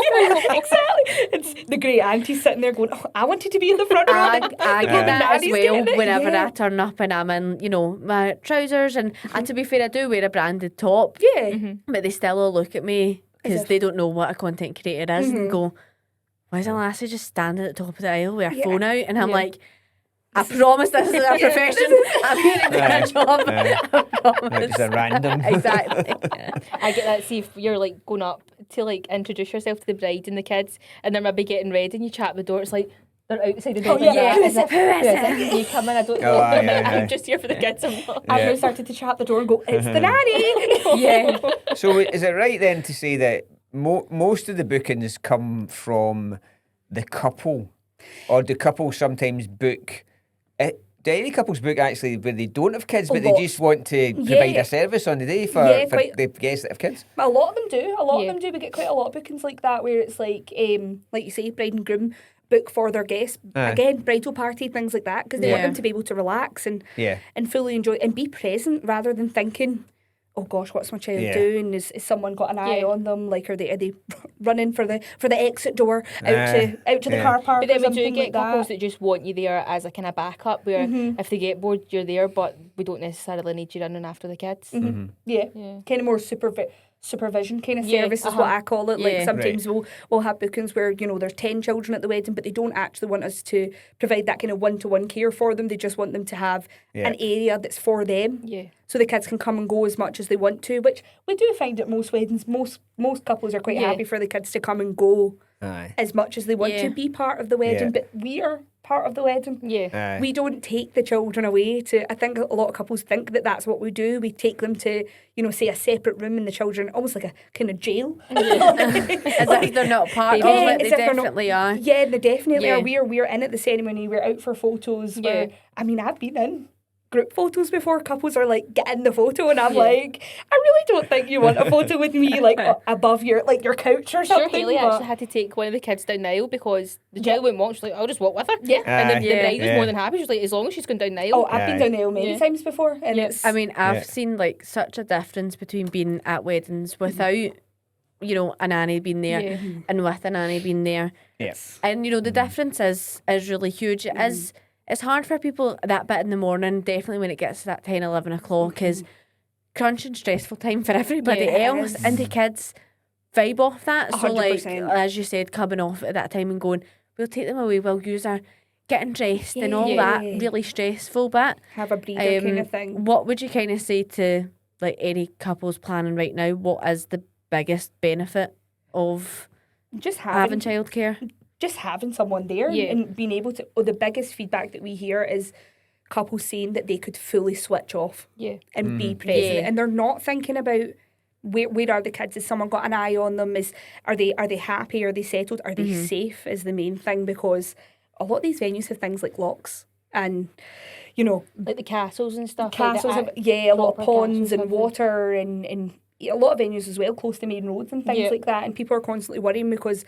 [SPEAKER 1] Exactly. It's the great auntie sitting there going, "Oh, I wanted to be in the front row."
[SPEAKER 2] I get that as
[SPEAKER 1] Nanny's
[SPEAKER 2] well
[SPEAKER 1] getting it.
[SPEAKER 2] whenever
[SPEAKER 1] Yeah.
[SPEAKER 2] I turn up and I'm in, you know, my trousers and to be fair, I do wear a branded top,
[SPEAKER 1] Yeah.
[SPEAKER 2] but they still all look at me because
[SPEAKER 1] if-
[SPEAKER 2] they don't know what a content creator is and go, why is a lassie just standing at the top of the aisle with her
[SPEAKER 1] Yeah.
[SPEAKER 2] phone out? And I'm
[SPEAKER 4] Yeah.
[SPEAKER 2] like, I promise this is a profession. I'm here to do a job. I promise.
[SPEAKER 3] It's a random.
[SPEAKER 2] Exactly.
[SPEAKER 4] I get that. See if you're like going up to like introduce yourself to the bride and the kids, and they're maybe getting ready, and you chat at the door. It's like they're outside the door.
[SPEAKER 1] Oh,
[SPEAKER 4] like
[SPEAKER 1] yeah.
[SPEAKER 4] that,
[SPEAKER 1] Who
[SPEAKER 4] and
[SPEAKER 1] is
[SPEAKER 4] then-
[SPEAKER 1] it? Who is
[SPEAKER 4] and you come in. I don't know.
[SPEAKER 3] Oh, aye, aye, aye.
[SPEAKER 4] I'm just here for the kids. I'm not.
[SPEAKER 1] I've
[SPEAKER 3] Yeah.
[SPEAKER 1] now started to chat at the door and go, it's the nanny.
[SPEAKER 2] Yeah.
[SPEAKER 3] So is it right then to say that most of the bookings come from the couple, or do couples sometimes book? Do any couples book actually where they don't have kids, but they
[SPEAKER 1] Lots.
[SPEAKER 3] just want to provide
[SPEAKER 1] Yeah.
[SPEAKER 3] a service on the day for
[SPEAKER 1] quite.
[SPEAKER 3] the guests that have kids?
[SPEAKER 1] A lot of them do. A lot
[SPEAKER 4] Yeah.
[SPEAKER 1] of them do. We get quite a lot of bookings like that where it's like you say, bride and groom book for their guests.
[SPEAKER 3] Aye.
[SPEAKER 1] Again, bridal party, things like that, because they want
[SPEAKER 2] Yeah.
[SPEAKER 1] them to be able to relax and
[SPEAKER 3] Yeah.
[SPEAKER 1] fully enjoy and be present rather than thinking, oh gosh, what's my child
[SPEAKER 3] Yeah.
[SPEAKER 1] doing? Is someone got an eye
[SPEAKER 4] Yeah.
[SPEAKER 1] on them? Like, are they running for the exit door out
[SPEAKER 3] Aye.
[SPEAKER 1] to the
[SPEAKER 3] Yeah.
[SPEAKER 1] car park?
[SPEAKER 4] But then
[SPEAKER 1] or
[SPEAKER 4] we do
[SPEAKER 1] something
[SPEAKER 4] get
[SPEAKER 1] like
[SPEAKER 4] couples
[SPEAKER 1] that.
[SPEAKER 4] that just want you there as a kind of backup, where if they get bored, you're there, but we don't necessarily need you running after the kids.
[SPEAKER 1] Yeah,
[SPEAKER 4] Yeah.
[SPEAKER 1] kind of more supervision kind of
[SPEAKER 4] Yeah,
[SPEAKER 1] service is what I call it. Like
[SPEAKER 2] Yeah.
[SPEAKER 1] sometimes we'll have bookings where there's 10 children at the wedding, but they don't actually want us to provide that kind of one-to-one care for them. They just want them to have
[SPEAKER 3] Yeah.
[SPEAKER 1] an area that's for them,
[SPEAKER 4] Yeah.
[SPEAKER 1] so the kids can come and go as much as they want to. Which we do find at most weddings, most couples are quite
[SPEAKER 4] Yeah.
[SPEAKER 1] happy for the kids to come and go
[SPEAKER 3] Aye.
[SPEAKER 1] as much as they want
[SPEAKER 2] Yeah.
[SPEAKER 1] to be part of the wedding.
[SPEAKER 3] Yeah.
[SPEAKER 1] But we are part of the wedding.
[SPEAKER 4] Yeah.
[SPEAKER 3] Aye.
[SPEAKER 1] We don't take the children away to. I think a lot of couples think that that's what we do. We take them to, say, a separate room, and the children almost like a kind of jail.
[SPEAKER 2] As if they're not part
[SPEAKER 1] Yeah,
[SPEAKER 2] of it.
[SPEAKER 1] as
[SPEAKER 2] They
[SPEAKER 1] if they're not-
[SPEAKER 2] definitely are.
[SPEAKER 1] Yeah, they definitely
[SPEAKER 2] Yeah.
[SPEAKER 1] are. We're in at the ceremony. We're out for photos.
[SPEAKER 4] Yeah.
[SPEAKER 1] I've been in group photos before. Couples are like, get in the photo, and I'm
[SPEAKER 4] Yeah.
[SPEAKER 1] like, I really don't think you want a photo with me like above your couch or
[SPEAKER 4] Sure,
[SPEAKER 1] something.
[SPEAKER 4] Haley
[SPEAKER 1] but-
[SPEAKER 4] actually had to take one of the kids down the aisle because the child wouldn't walk. She's like, I'll just walk with her.
[SPEAKER 1] Yeah.
[SPEAKER 4] And then the
[SPEAKER 2] Aye.
[SPEAKER 4] bride was
[SPEAKER 3] Yeah.
[SPEAKER 4] more than happy. She's like, as long as she's going down the aisle.
[SPEAKER 1] Oh, I've been
[SPEAKER 3] Aye.
[SPEAKER 1] down the aisle many
[SPEAKER 4] Yeah.
[SPEAKER 1] times before, and
[SPEAKER 4] Yeah.
[SPEAKER 1] it's.
[SPEAKER 2] I mean, I've
[SPEAKER 3] Yeah.
[SPEAKER 2] seen like such a difference between being at weddings without, a nanny being there
[SPEAKER 4] Yeah.
[SPEAKER 2] and with a nanny being there.
[SPEAKER 3] Yeah.
[SPEAKER 2] And the difference is really huge. It is. It's hard for people that bit in the morning, definitely when it gets to that 10, 11 o'clock, is crunch and stressful time for everybody
[SPEAKER 1] Yeah, it
[SPEAKER 2] else.
[SPEAKER 1] is.
[SPEAKER 2] And the kids vibe off that. So, like,
[SPEAKER 1] 100%.
[SPEAKER 2] as you said, coming off at that time and going, we'll take them away, we'll use our getting dressed and all that
[SPEAKER 1] Yeah.
[SPEAKER 2] really stressful bit.
[SPEAKER 1] have a breather kind
[SPEAKER 2] Um,
[SPEAKER 1] of thing.
[SPEAKER 2] What would you kind of say to like any couples planning right now? What is the biggest benefit of
[SPEAKER 1] Just
[SPEAKER 2] having childcare?
[SPEAKER 1] just having someone there
[SPEAKER 4] Yeah.
[SPEAKER 1] and being able to. The biggest feedback that we hear is couples saying that they could fully switch off
[SPEAKER 4] Yeah.
[SPEAKER 1] and be present,
[SPEAKER 2] Yeah.
[SPEAKER 1] and they're not thinking about where are the kids? Has someone got an eye on them? Are they happy? Are they settled? Are they safe? Is the main thing, because a lot of these venues have things like locks and
[SPEAKER 4] Like the castles and stuff.
[SPEAKER 1] castles.
[SPEAKER 4] Like
[SPEAKER 1] A lot of
[SPEAKER 4] proper
[SPEAKER 1] ponds
[SPEAKER 4] castles
[SPEAKER 1] and
[SPEAKER 4] have them.
[SPEAKER 1] water and a lot of venues as well, close to main roads and things
[SPEAKER 4] Yeah.
[SPEAKER 1] like that. And people are constantly worrying because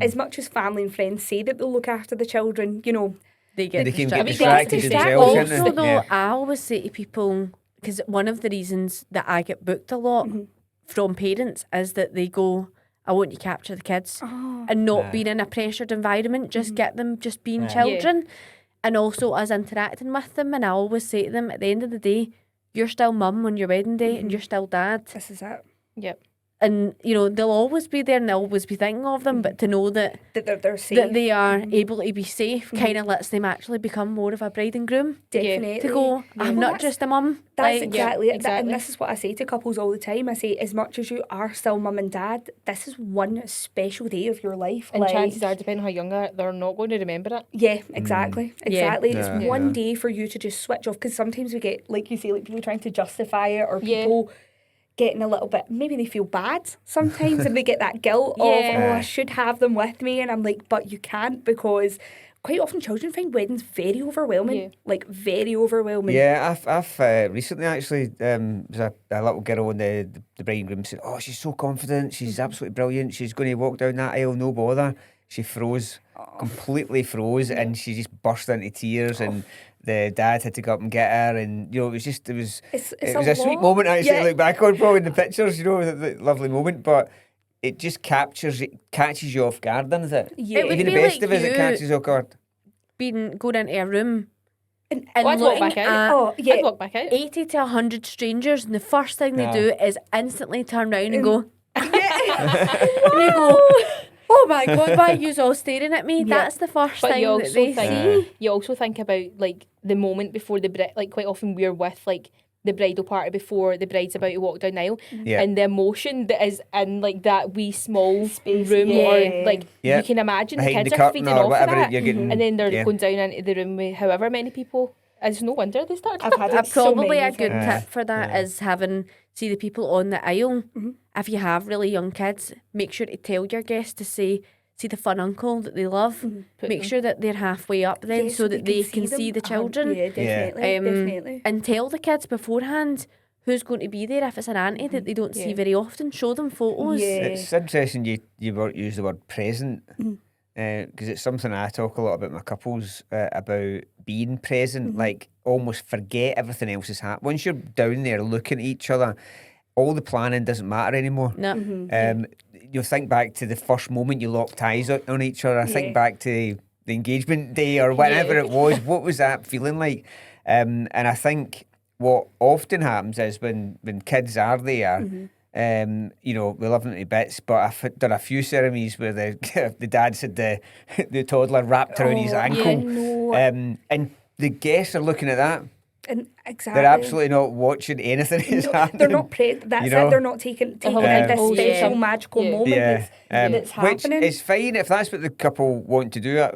[SPEAKER 1] as much as family and friends say that they'll look after the children,
[SPEAKER 2] They get
[SPEAKER 3] They can
[SPEAKER 2] distracted.
[SPEAKER 3] get distracted themselves, can't
[SPEAKER 2] Also,
[SPEAKER 3] they?
[SPEAKER 2] though,
[SPEAKER 3] Yeah.
[SPEAKER 2] I always say to people, because one of the reasons that I get booked a lot from parents is that they go, I want you to capture the kids and not being in a pressured environment, just get them just being children. And also us interacting with them. And I always say to them, at the end of the day, you're still mum on your wedding day and you're still dad.
[SPEAKER 1] this is it.
[SPEAKER 4] Yep.
[SPEAKER 2] And, they'll always be there and they'll always be thinking of them, but to know that
[SPEAKER 1] That they're safe.
[SPEAKER 2] that they are able to be safe kind of lets them actually become more of a bride and groom.
[SPEAKER 1] Definitely.
[SPEAKER 2] To go, I'm
[SPEAKER 1] Well,
[SPEAKER 2] not just a mum.
[SPEAKER 1] That's
[SPEAKER 2] Like,
[SPEAKER 1] exactly it.
[SPEAKER 4] exactly.
[SPEAKER 1] And this is what I say to couples all the time. I say, as much as you are still mum and dad, this is one special day of your life.
[SPEAKER 4] And
[SPEAKER 1] like,
[SPEAKER 4] chances are, depending on how young they are, they're not going to remember it.
[SPEAKER 1] yeah, exactly. Exactly.
[SPEAKER 3] Yeah.
[SPEAKER 1] It's
[SPEAKER 3] Yeah.
[SPEAKER 1] one day for you to just switch off, because sometimes we get, like you say, like people trying to justify it, or
[SPEAKER 4] Yeah.
[SPEAKER 1] people getting a little bit, maybe they feel bad sometimes and they get that guilt
[SPEAKER 4] Yeah.
[SPEAKER 1] of, oh, I should have them with me. And I'm like, but you can't, because quite often children find weddings very overwhelming.
[SPEAKER 4] Yeah.
[SPEAKER 1] Like, very overwhelming.
[SPEAKER 3] Yeah, I've recently actually was a little girl and the bride and groom said, "Oh, she's so confident. She's absolutely brilliant. She's going to walk down that aisle, no bother." She froze, completely froze, and she just burst into tears. And the dad had to go up and get her, and it was
[SPEAKER 1] It's
[SPEAKER 3] it was a sweet
[SPEAKER 1] lot.
[SPEAKER 3] moment actually
[SPEAKER 1] Yeah.
[SPEAKER 3] to look back on, probably in the pictures. The lovely moment, but it just catches you off guard, doesn't it?
[SPEAKER 1] Yeah.
[SPEAKER 2] It would
[SPEAKER 3] Even the
[SPEAKER 2] be
[SPEAKER 3] best
[SPEAKER 2] like
[SPEAKER 3] of us, it
[SPEAKER 2] you-
[SPEAKER 3] catches you off guard.
[SPEAKER 2] going into a room and
[SPEAKER 4] Oh, I'd walk
[SPEAKER 2] looking
[SPEAKER 4] back out.
[SPEAKER 2] at
[SPEAKER 1] Oh, yeah.
[SPEAKER 4] I'd walk back out.
[SPEAKER 2] 80 to 100 strangers, and the first thing they
[SPEAKER 3] No.
[SPEAKER 2] do is instantly turn round and go, and you go, oh my God, why are you all staring at me?
[SPEAKER 1] Yeah.
[SPEAKER 2] That's the first
[SPEAKER 4] But
[SPEAKER 2] thing
[SPEAKER 4] you
[SPEAKER 2] that
[SPEAKER 4] also
[SPEAKER 2] they
[SPEAKER 4] think
[SPEAKER 2] see.
[SPEAKER 4] you also think about like the moment before the bride. Like quite often we're with like the bridal party before the bride's about to walk down the aisle,
[SPEAKER 3] Yeah.
[SPEAKER 4] and the emotion that is in like that wee small
[SPEAKER 1] Space,
[SPEAKER 4] room,
[SPEAKER 1] yeah.
[SPEAKER 4] or like
[SPEAKER 3] Yeah.
[SPEAKER 4] you can imagine the
[SPEAKER 3] Behind
[SPEAKER 4] kids
[SPEAKER 3] the
[SPEAKER 4] are
[SPEAKER 3] curtain
[SPEAKER 4] feeding
[SPEAKER 3] or
[SPEAKER 4] off of
[SPEAKER 3] whatever
[SPEAKER 4] that,
[SPEAKER 3] you're getting.
[SPEAKER 4] and then they're
[SPEAKER 3] yeah.
[SPEAKER 4] going down into the room with however many people. It's no wonder they start.
[SPEAKER 1] I've had it
[SPEAKER 2] Probably
[SPEAKER 1] so
[SPEAKER 2] a good
[SPEAKER 1] many times.
[SPEAKER 2] tip for that is having, see the people on the aisle. If you have really young kids, make sure to tell your guests to say, see the fun uncle that they love. Make sure that they're halfway up then,
[SPEAKER 1] Yeah,
[SPEAKER 2] so that they can
[SPEAKER 1] them.
[SPEAKER 2] see the children.
[SPEAKER 1] Yeah, definitely, definitely.
[SPEAKER 2] And tell the kids beforehand who's going to be there. If it's an auntie that they don't see
[SPEAKER 4] Yeah.
[SPEAKER 2] very often, show them photos.
[SPEAKER 1] Yeah.
[SPEAKER 3] It's interesting you use the word present because it's something I talk a lot about my couples about being present, like almost forget everything else is happening. Once you're down there looking at each other, all the planning doesn't matter anymore.
[SPEAKER 2] No.
[SPEAKER 3] You think back to the first moment you locked eyes on each other. I think back to the engagement day or whatever it was. What was that feeling like? And I think what often happens is when kids are there, you know, we love them to bits, but I've done a few ceremonies where the dad said the toddler wrapped around his ankle.
[SPEAKER 1] No.
[SPEAKER 3] And the guests are looking at that.
[SPEAKER 1] And exactly.
[SPEAKER 3] They're absolutely not watching anything that's happening.
[SPEAKER 1] They're not that's
[SPEAKER 3] you know?
[SPEAKER 1] it. They're not taking in
[SPEAKER 3] Yeah.
[SPEAKER 1] this
[SPEAKER 4] Oh,
[SPEAKER 1] special
[SPEAKER 4] yeah.
[SPEAKER 1] magical
[SPEAKER 4] Yeah.
[SPEAKER 1] moment that's
[SPEAKER 3] which
[SPEAKER 1] happening.
[SPEAKER 3] is fine if that's what the couple want to do.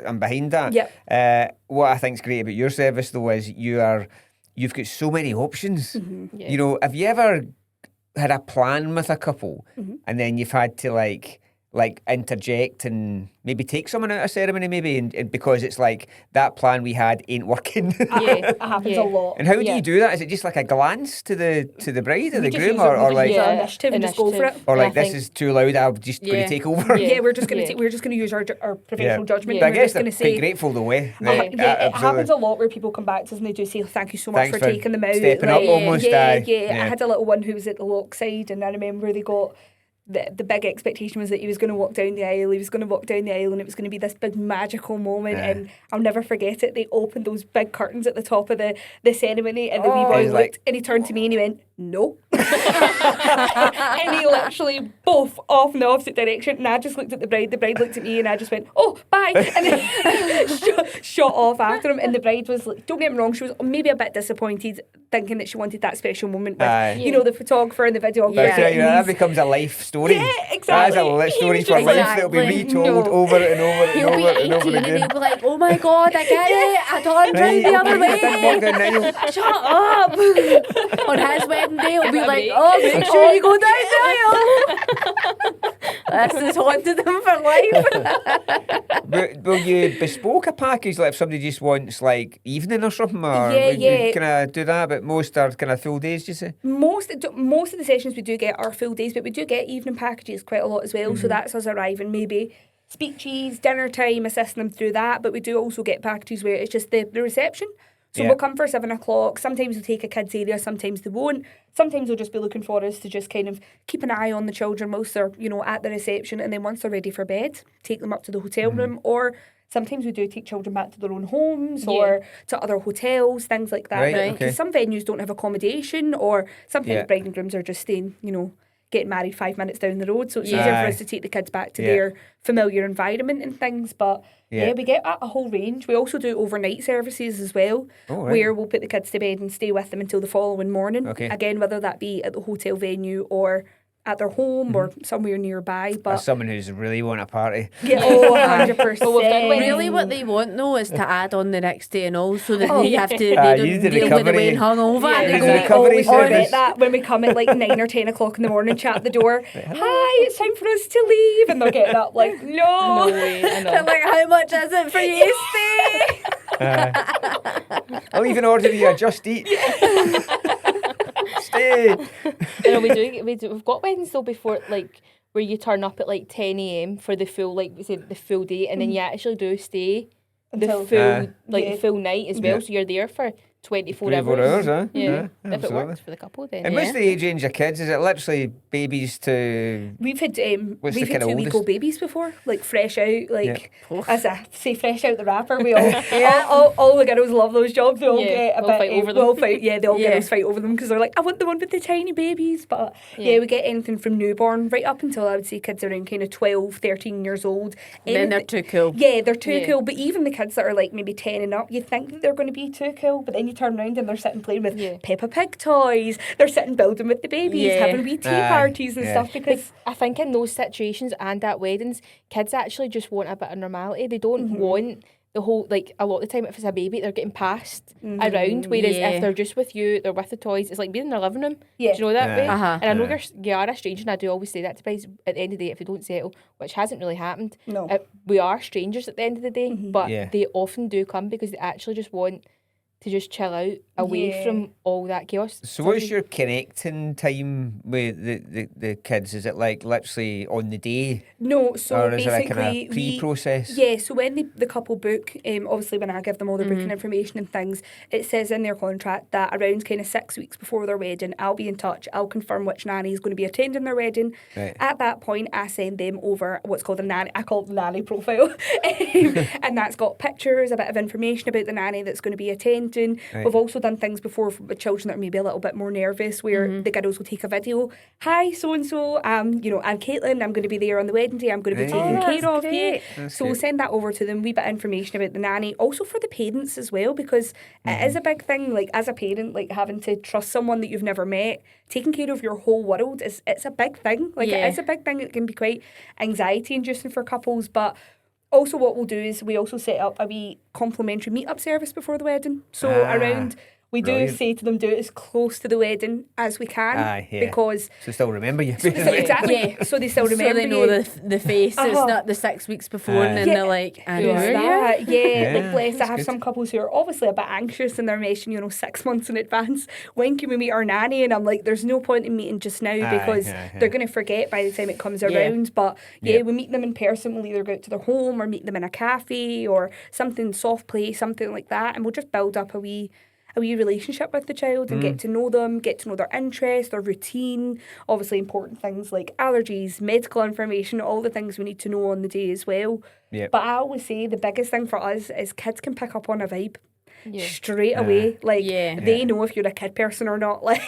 [SPEAKER 3] I'm behind that.
[SPEAKER 1] Yep.
[SPEAKER 3] What I think's great about your service though is you've got so many options.
[SPEAKER 4] Yeah.
[SPEAKER 3] You know, have you ever had a plan with a couple and then you've had to like interject and maybe take someone out of ceremony maybe and because it's like that plan we had ain't working.
[SPEAKER 4] Yeah.
[SPEAKER 1] It happens
[SPEAKER 4] Yeah.
[SPEAKER 1] a lot.
[SPEAKER 3] And how do
[SPEAKER 4] Yeah.
[SPEAKER 3] you do that? Is it just like a glance to the bride or the
[SPEAKER 1] just
[SPEAKER 3] groom
[SPEAKER 1] use our-
[SPEAKER 3] or
[SPEAKER 1] we
[SPEAKER 3] like
[SPEAKER 1] just use our
[SPEAKER 4] Yeah.
[SPEAKER 1] initiative and just go for it.
[SPEAKER 4] Initiative.
[SPEAKER 3] or
[SPEAKER 4] Yeah,
[SPEAKER 3] like
[SPEAKER 4] I
[SPEAKER 3] this
[SPEAKER 4] think-
[SPEAKER 3] is too loud, I'm just going
[SPEAKER 2] Yeah.
[SPEAKER 3] to take over?
[SPEAKER 4] Yeah.
[SPEAKER 1] Yeah, we're just gonna
[SPEAKER 4] Yeah.
[SPEAKER 1] use our professional judgment.
[SPEAKER 3] But I
[SPEAKER 1] And we're
[SPEAKER 3] just
[SPEAKER 1] just gonna
[SPEAKER 3] quite
[SPEAKER 1] say.
[SPEAKER 3] grateful the way.
[SPEAKER 4] Yeah.
[SPEAKER 1] Yeah, it
[SPEAKER 3] absolutely.
[SPEAKER 1] happens a lot where people come back to us and they do say thank you so much
[SPEAKER 3] Thanks
[SPEAKER 1] for taking them out.
[SPEAKER 3] stepping up
[SPEAKER 1] like,
[SPEAKER 3] almost.
[SPEAKER 1] yeah,
[SPEAKER 3] Yeah.
[SPEAKER 1] I had a little one who was at the lock side and I remember they got the big expectation was that he was going to walk down the aisle, and it was going to be this big magical moment.
[SPEAKER 3] Yeah.
[SPEAKER 1] And I'll never forget it. They opened those big curtains at the top of the ceremony and the wee
[SPEAKER 3] Oh.
[SPEAKER 1] boy
[SPEAKER 3] He's
[SPEAKER 1] looked
[SPEAKER 3] like-
[SPEAKER 1] and he turned to me and he went, no. And he literally both off in the opposite direction. And I just looked at the bride looked at me and I just went, oh, bye. And then shot off after him. And the bride was like, don't get me wrong, she was maybe a bit disappointed thinking that she wanted that special moment with,
[SPEAKER 3] Aye.
[SPEAKER 1] you know, the photographer and the videographer.
[SPEAKER 3] But I tell you, that
[SPEAKER 1] And
[SPEAKER 3] becomes a life story.
[SPEAKER 1] Yeah,
[SPEAKER 3] That's
[SPEAKER 1] exactly.
[SPEAKER 3] a life
[SPEAKER 1] He
[SPEAKER 3] story
[SPEAKER 1] was
[SPEAKER 3] for
[SPEAKER 1] just
[SPEAKER 3] life
[SPEAKER 1] like,
[SPEAKER 3] that'll be
[SPEAKER 2] Exactly.
[SPEAKER 3] retold
[SPEAKER 1] No.
[SPEAKER 3] over and over and
[SPEAKER 2] He'll be
[SPEAKER 3] over and over
[SPEAKER 2] 18 and he'll
[SPEAKER 3] again.
[SPEAKER 2] be like, oh my God, I get it. I turned round the other
[SPEAKER 3] I did walk
[SPEAKER 2] way.
[SPEAKER 3] down the aisle.
[SPEAKER 2] Shut up. On his wedding day, he'll be like, oh, make sure you go down the aisle. This has haunted him for life.
[SPEAKER 3] But will you bespoke a package like if somebody just wants like evening or something or
[SPEAKER 1] Yeah,
[SPEAKER 3] would you
[SPEAKER 1] yeah.
[SPEAKER 3] kind of do that? But most are kind of full days, do you say?
[SPEAKER 1] most of the sessions we do get are full days, but we do get evening packages quite a lot as well. So that's us arriving maybe speeches, dinner time, assisting them through that. But we do also get packages where it's just the reception. So
[SPEAKER 3] Yeah.
[SPEAKER 1] we'll come for 7 o'clock. Sometimes we'll take a kids area, sometimes they won't. Sometimes they'll just be looking for us to just kind of keep an eye on the children whilst they're, you know, at the reception. And then once they're ready for bed, take them up to the hotel room. Or sometimes we do take children back to their own homes or to other hotels, things like that.
[SPEAKER 3] Right,
[SPEAKER 1] Because
[SPEAKER 3] okay.
[SPEAKER 1] some venues don't have accommodation, or sometimes
[SPEAKER 3] Yeah.
[SPEAKER 1] bride and grooms are just staying, you know, getting married 5 minutes down the road. So it's
[SPEAKER 3] Yeah.
[SPEAKER 1] easier for
[SPEAKER 3] Aye.
[SPEAKER 1] us to take the kids back to
[SPEAKER 3] Yeah.
[SPEAKER 1] their familiar environment and things. But
[SPEAKER 3] Yeah.
[SPEAKER 1] yeah, we get a whole range. We also do overnight services as well,
[SPEAKER 3] Oh, right.
[SPEAKER 1] where we'll put the kids to bed and stay with them until the following morning.
[SPEAKER 3] Okay.
[SPEAKER 1] Again, whether that be at the hotel venue or at their home or somewhere nearby.
[SPEAKER 3] As
[SPEAKER 1] But
[SPEAKER 3] someone who's really want a party.
[SPEAKER 1] yeah, oh, 100%.
[SPEAKER 4] But we've done weddings.
[SPEAKER 2] Really, what they want though is to add on the next day and all, so that
[SPEAKER 1] Oh,
[SPEAKER 2] they have to they
[SPEAKER 3] you
[SPEAKER 2] don't
[SPEAKER 3] need the
[SPEAKER 2] deal with the
[SPEAKER 3] recovery.
[SPEAKER 2] way hungover.
[SPEAKER 1] Yeah,
[SPEAKER 2] They
[SPEAKER 3] There's
[SPEAKER 2] go,
[SPEAKER 3] a
[SPEAKER 1] we
[SPEAKER 3] recovery
[SPEAKER 1] always
[SPEAKER 3] service.
[SPEAKER 1] forget that when we come at like 9 or 10 o'clock in the morning, chat at the door. Hi, it's time for us to leave, and they're getting up like,
[SPEAKER 4] No
[SPEAKER 1] no.
[SPEAKER 4] way, I
[SPEAKER 2] they're
[SPEAKER 4] know.
[SPEAKER 2] like, how much is it for you to stay?
[SPEAKER 3] I'll even order you a Just Eat. Stay.
[SPEAKER 4] I know we've got weddings though before like where you turn up at like 10 a.m. for the full like we said the full day and then you actually do stay
[SPEAKER 1] Until-
[SPEAKER 4] the full
[SPEAKER 3] Aye.
[SPEAKER 4] like
[SPEAKER 1] Yeah.
[SPEAKER 4] the full night as well. So you're there for 24
[SPEAKER 3] 24
[SPEAKER 4] hours.
[SPEAKER 3] hours, huh?
[SPEAKER 4] Yeah. If it
[SPEAKER 3] absolutely.
[SPEAKER 4] works for the couple, then
[SPEAKER 3] And what's the age range of kids? Is it literally babies to...
[SPEAKER 1] We've had
[SPEAKER 3] What's the
[SPEAKER 1] we've had
[SPEAKER 3] kinda
[SPEAKER 1] 2-week-old
[SPEAKER 3] oldest?
[SPEAKER 1] babies before, like fresh out, like
[SPEAKER 2] Yeah.
[SPEAKER 1] as I say, fresh out the wrapper. We all the girls love those jobs. They all
[SPEAKER 4] Yeah,
[SPEAKER 1] get a
[SPEAKER 4] all
[SPEAKER 1] bit.
[SPEAKER 4] fight over them.
[SPEAKER 1] All fight, yeah, the all
[SPEAKER 2] Yeah.
[SPEAKER 1] girls fight over them because they're like, I want the one with the tiny babies. But yeah, we get anything from newborn right up until I would say kids around kind of 12, 13 years old.
[SPEAKER 2] Then they're too cool.
[SPEAKER 1] Yeah, they're too
[SPEAKER 4] Yeah.
[SPEAKER 1] cool. But even the kids that are like maybe 10 and up, you think that they're going to be too cool, but then you turn around and they're sitting playing with
[SPEAKER 4] Yeah.
[SPEAKER 1] Peppa Pig toys. They're sitting building with the babies,
[SPEAKER 2] Yeah.
[SPEAKER 1] having wee tea
[SPEAKER 3] Aye,
[SPEAKER 1] parties and
[SPEAKER 3] yeah.
[SPEAKER 1] stuff because
[SPEAKER 4] I think in those situations and at weddings, kids actually just want a bit of normality. They don't want the whole, like, a lot of the time if it's a baby, they're getting passed around, whereas
[SPEAKER 2] Yeah.
[SPEAKER 4] if they're just with you, they're with the toys, it's like being in their living room.
[SPEAKER 1] Yeah.
[SPEAKER 4] Do you know that
[SPEAKER 3] Yeah.
[SPEAKER 4] way?
[SPEAKER 2] Uh-huh.
[SPEAKER 4] And I know
[SPEAKER 3] Yeah.
[SPEAKER 4] you are a stranger, and I do always say that to guys at the end of the day, if they don't settle, which hasn't really happened,
[SPEAKER 1] No.
[SPEAKER 4] we are strangers at the end of the day, but
[SPEAKER 3] Yeah.
[SPEAKER 4] they often do come because they actually just want to just chill out away
[SPEAKER 1] Yeah.
[SPEAKER 4] from all that chaos.
[SPEAKER 3] So what's your connecting time with the kids? Is it like literally on the day?
[SPEAKER 1] No, so
[SPEAKER 3] or is there a
[SPEAKER 1] basically
[SPEAKER 3] kind of pre-process?
[SPEAKER 1] Yeah, so when the couple book, obviously when I give them all their booking information and things, it says in their contract that around kind of 6 weeks before their wedding, I'll be in touch. I'll confirm which nanny is going to be attending their wedding.
[SPEAKER 3] Right.
[SPEAKER 1] At that point, I send them over what's called a nanny. I call it the nanny profile, and that's got pictures, a bit of information about the nanny that's going to be attending.
[SPEAKER 3] Right.
[SPEAKER 1] We've also done things before with children that are maybe a little bit more nervous, where the girls will take a video. Hi, so and so. I'm Kaitlyn. I'm going to be there on the wedding day. I'm going to be
[SPEAKER 3] Right.
[SPEAKER 1] taking
[SPEAKER 3] Oh,
[SPEAKER 1] care
[SPEAKER 2] that's
[SPEAKER 1] of you.
[SPEAKER 2] great.
[SPEAKER 3] That's
[SPEAKER 1] So we'll
[SPEAKER 3] good.
[SPEAKER 1] send that over to them, wee bit of information about the nanny. Also for the parents as well, because it is a big thing, like as a parent, like having to trust someone that you've never met, taking care of your whole world, it's a big thing. Like
[SPEAKER 2] Yeah.
[SPEAKER 1] it is a big thing. It can be quite anxiety inducing for couples, but also what we'll do is we also set up a wee complimentary meet-up service before the wedding. So around... We do
[SPEAKER 3] brilliant.
[SPEAKER 1] say to them, do it as close to the wedding as we can.
[SPEAKER 3] Aye, yeah.
[SPEAKER 1] Because...
[SPEAKER 3] So still remember you.
[SPEAKER 1] So exactly.
[SPEAKER 2] Yeah.
[SPEAKER 1] So they still
[SPEAKER 2] So
[SPEAKER 1] remember
[SPEAKER 2] they know
[SPEAKER 1] you.
[SPEAKER 2] the face. It's
[SPEAKER 1] Uh-huh.
[SPEAKER 2] not the 6 weeks before, and then
[SPEAKER 1] Yeah.
[SPEAKER 2] they're like, I
[SPEAKER 4] Who
[SPEAKER 2] know
[SPEAKER 4] are
[SPEAKER 2] you.
[SPEAKER 1] that. Yeah,
[SPEAKER 3] Yeah,
[SPEAKER 1] like bless. I
[SPEAKER 3] that's
[SPEAKER 1] have
[SPEAKER 3] good.
[SPEAKER 1] some couples who are obviously a bit anxious and they're messaging, 6 months in advance. When can we meet our nanny? And I'm like, there's no point in meeting just now
[SPEAKER 3] Aye,
[SPEAKER 1] because
[SPEAKER 3] aye, aye.
[SPEAKER 1] they're going to forget by the time it comes
[SPEAKER 2] Yeah.
[SPEAKER 1] around. But yeah,
[SPEAKER 3] Yeah.
[SPEAKER 1] we meet them in person. We'll either go out to their home or meet them in a cafe or something soft play, something like that, and we'll just build up a wee relationship with the child and get to know them, get to know their interests, their routine, obviously important things like allergies, medical information, all the things we need to know on the day as well.
[SPEAKER 3] Yep.
[SPEAKER 1] But I always say the biggest thing for us is kids can pick up on a vibe
[SPEAKER 4] Yeah.
[SPEAKER 1] straight away. Like
[SPEAKER 2] Yeah.
[SPEAKER 1] they know if you're a kid person or not. Like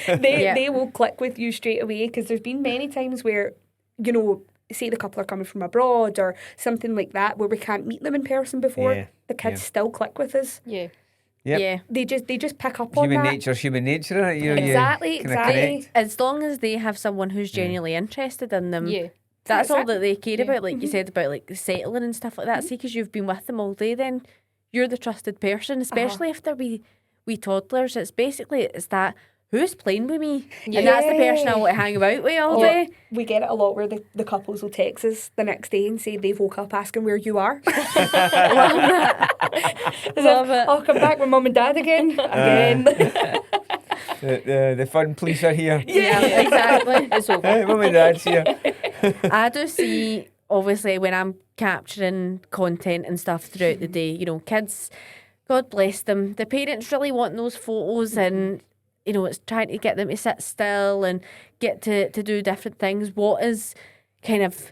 [SPEAKER 1] they will click with you straight away because there's been many times where, say the couple are coming from abroad or something like that where we can't meet them in person before,
[SPEAKER 3] Yeah,
[SPEAKER 1] the kids
[SPEAKER 3] yeah.
[SPEAKER 1] still click with us.
[SPEAKER 4] Yeah.
[SPEAKER 3] Yep.
[SPEAKER 2] Yeah.
[SPEAKER 1] They just pick up on
[SPEAKER 3] Human
[SPEAKER 1] that.
[SPEAKER 3] nature's human nature, isn't it? You know, you
[SPEAKER 1] Exactly,
[SPEAKER 3] kinda
[SPEAKER 1] exactly.
[SPEAKER 3] connect.
[SPEAKER 2] As long as they have someone who's genuinely interested in them,
[SPEAKER 4] Yeah.
[SPEAKER 2] that's all
[SPEAKER 1] That's it.
[SPEAKER 2] that they care
[SPEAKER 4] Yeah.
[SPEAKER 2] about. Like you said about like settling and stuff like that. See, because you've been with them all day, then you're the trusted person. Especially if they're wee toddlers. It's that who's playing with me, and that's the person I
[SPEAKER 1] Yeah.
[SPEAKER 2] want to hang about with all
[SPEAKER 1] Or
[SPEAKER 2] day.
[SPEAKER 1] we get it a lot where the couples will text us the next day and say they've woke up asking where you are.
[SPEAKER 2] Love it.
[SPEAKER 1] I'll come back with mum and dad again.
[SPEAKER 3] The fun police are here.
[SPEAKER 2] Yeah, exactly.
[SPEAKER 4] It's over.
[SPEAKER 3] Hey, mum and dad's here.
[SPEAKER 2] I do see, obviously, when I'm capturing content and stuff throughout the day, kids, God bless them, the parents really want those photos and, it's trying to get them to sit still and get to do different things. What is kind of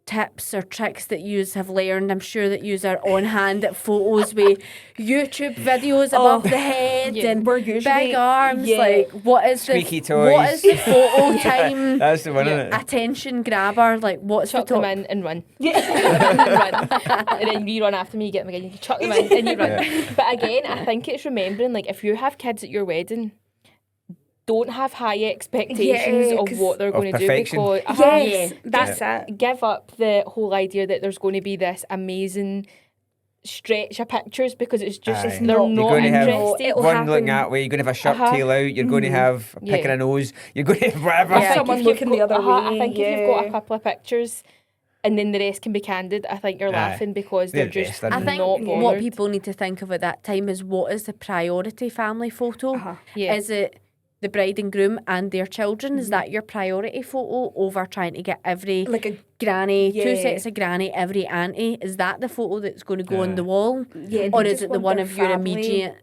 [SPEAKER 2] tips or tricks that yous have learned? I'm sure that yous are on hand at photos with YouTube videos above the head
[SPEAKER 4] Yeah.
[SPEAKER 2] and
[SPEAKER 1] We're usually-
[SPEAKER 2] big arms.
[SPEAKER 1] yeah.
[SPEAKER 2] Like, what is
[SPEAKER 3] Squeaky
[SPEAKER 2] the what is
[SPEAKER 3] toys.
[SPEAKER 2] the photo time?
[SPEAKER 3] That's the one,
[SPEAKER 4] Yeah.
[SPEAKER 3] isn't it?
[SPEAKER 2] Attention grabber, like what's
[SPEAKER 4] Chuck
[SPEAKER 2] the
[SPEAKER 4] them
[SPEAKER 2] top?
[SPEAKER 4] in and run.
[SPEAKER 1] Yeah.
[SPEAKER 4] And run. And then you run after me, you get them again, you chuck them in and you run. But again, I think it's remembering, like, if you have kids at your wedding, don't have high expectations
[SPEAKER 1] Yeah,
[SPEAKER 4] of
[SPEAKER 1] 'cause-
[SPEAKER 4] what they're
[SPEAKER 3] Of
[SPEAKER 4] going to do
[SPEAKER 3] perfection.
[SPEAKER 4] because
[SPEAKER 1] Yes,
[SPEAKER 2] Yeah.
[SPEAKER 1] that's it.
[SPEAKER 4] give up the whole idea that there's going to be this amazing stretch of pictures because it's just
[SPEAKER 3] Aye.
[SPEAKER 4] they're
[SPEAKER 1] You're
[SPEAKER 4] not
[SPEAKER 3] going to have
[SPEAKER 4] interested.
[SPEAKER 1] It'll
[SPEAKER 3] one
[SPEAKER 1] happen.
[SPEAKER 3] looking that way, you're going to have a shirt tail out, you're going to have a pick
[SPEAKER 4] Yeah.
[SPEAKER 3] in a nose, you're going to have whatever.
[SPEAKER 2] Yeah.
[SPEAKER 4] I think
[SPEAKER 1] Someone
[SPEAKER 4] if you've
[SPEAKER 1] looking the other
[SPEAKER 4] got-
[SPEAKER 1] way,
[SPEAKER 4] I think if you've got
[SPEAKER 1] yeah.
[SPEAKER 4] a couple of pictures and then the rest can be candid, I think you're
[SPEAKER 3] Aye.
[SPEAKER 4] laughing because
[SPEAKER 3] They're
[SPEAKER 4] they're
[SPEAKER 3] the
[SPEAKER 4] just
[SPEAKER 3] best,
[SPEAKER 2] I
[SPEAKER 3] aren't
[SPEAKER 2] think
[SPEAKER 4] not bothered.
[SPEAKER 2] what people need to think of at that time is what is the priority family photo?
[SPEAKER 1] Uh-huh.
[SPEAKER 4] Yeah.
[SPEAKER 2] Is it the bride and groom and their children? Is that your priority photo over trying to get every
[SPEAKER 1] Like a
[SPEAKER 2] granny, two
[SPEAKER 1] Yeah.
[SPEAKER 2] sets of granny, every auntie? Is that the photo that's going to go on the wall?
[SPEAKER 1] yeah,
[SPEAKER 2] Or
[SPEAKER 1] they
[SPEAKER 2] is
[SPEAKER 1] just
[SPEAKER 2] it the
[SPEAKER 1] want
[SPEAKER 2] one
[SPEAKER 1] their
[SPEAKER 2] of your
[SPEAKER 1] family.
[SPEAKER 2] immediate,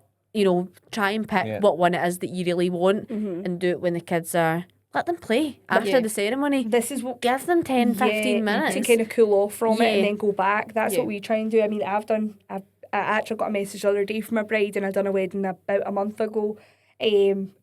[SPEAKER 2] try and pick
[SPEAKER 3] Yeah.
[SPEAKER 2] what one it is that you really want and do it when the kids are. Let them play after
[SPEAKER 4] Yeah.
[SPEAKER 2] the ceremony.
[SPEAKER 1] This is what
[SPEAKER 2] Give them 10, 15 minutes.
[SPEAKER 1] to kind of cool off from it and
[SPEAKER 2] Yeah.
[SPEAKER 1] then go back. That's
[SPEAKER 4] Yeah.
[SPEAKER 1] what we try and do. I mean, I actually got a message the other day from a bride, and I'd done a wedding about a month ago.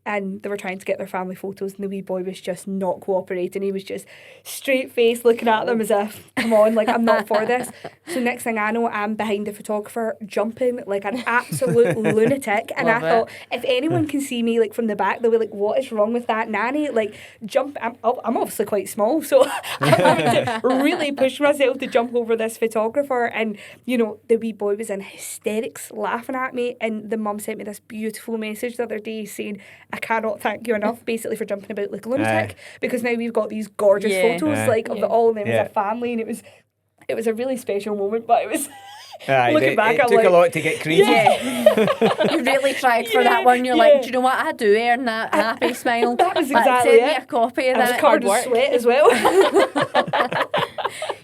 [SPEAKER 1] And they were trying to get their family photos, and the wee boy was just not cooperating. He was just straight faced looking at them as if, come on, like, I'm not for this. So next thing I know, I'm behind the photographer jumping like an absolute lunatic. And
[SPEAKER 2] Love
[SPEAKER 1] I thought, if anyone can see me like from the back, they'll be like, what is wrong with that nanny? Like, jump. I'm obviously quite small, so I had to really push myself to jump over this photographer. And the wee boy was in hysterics laughing at me, and the mum sent me this beautiful message the other day saying, I cannot thank you enough, basically, for jumping about like a lunatic, because now we've got these gorgeous
[SPEAKER 2] Yeah.
[SPEAKER 1] photos like of all of them
[SPEAKER 3] Yeah.
[SPEAKER 1] as a family, and it was a really special moment. But it was
[SPEAKER 3] Aye,
[SPEAKER 1] looking back,
[SPEAKER 3] it
[SPEAKER 1] I'm
[SPEAKER 3] took
[SPEAKER 1] like,
[SPEAKER 3] a lot to get crazy.
[SPEAKER 2] You really tried for that one. You're like, do you know what? I do earn that happy smile.
[SPEAKER 1] That was
[SPEAKER 2] Like,
[SPEAKER 1] exactly
[SPEAKER 2] send me
[SPEAKER 1] it.
[SPEAKER 2] a copy of
[SPEAKER 1] I was
[SPEAKER 2] that.
[SPEAKER 1] covered in
[SPEAKER 4] work.
[SPEAKER 1] sweat as well.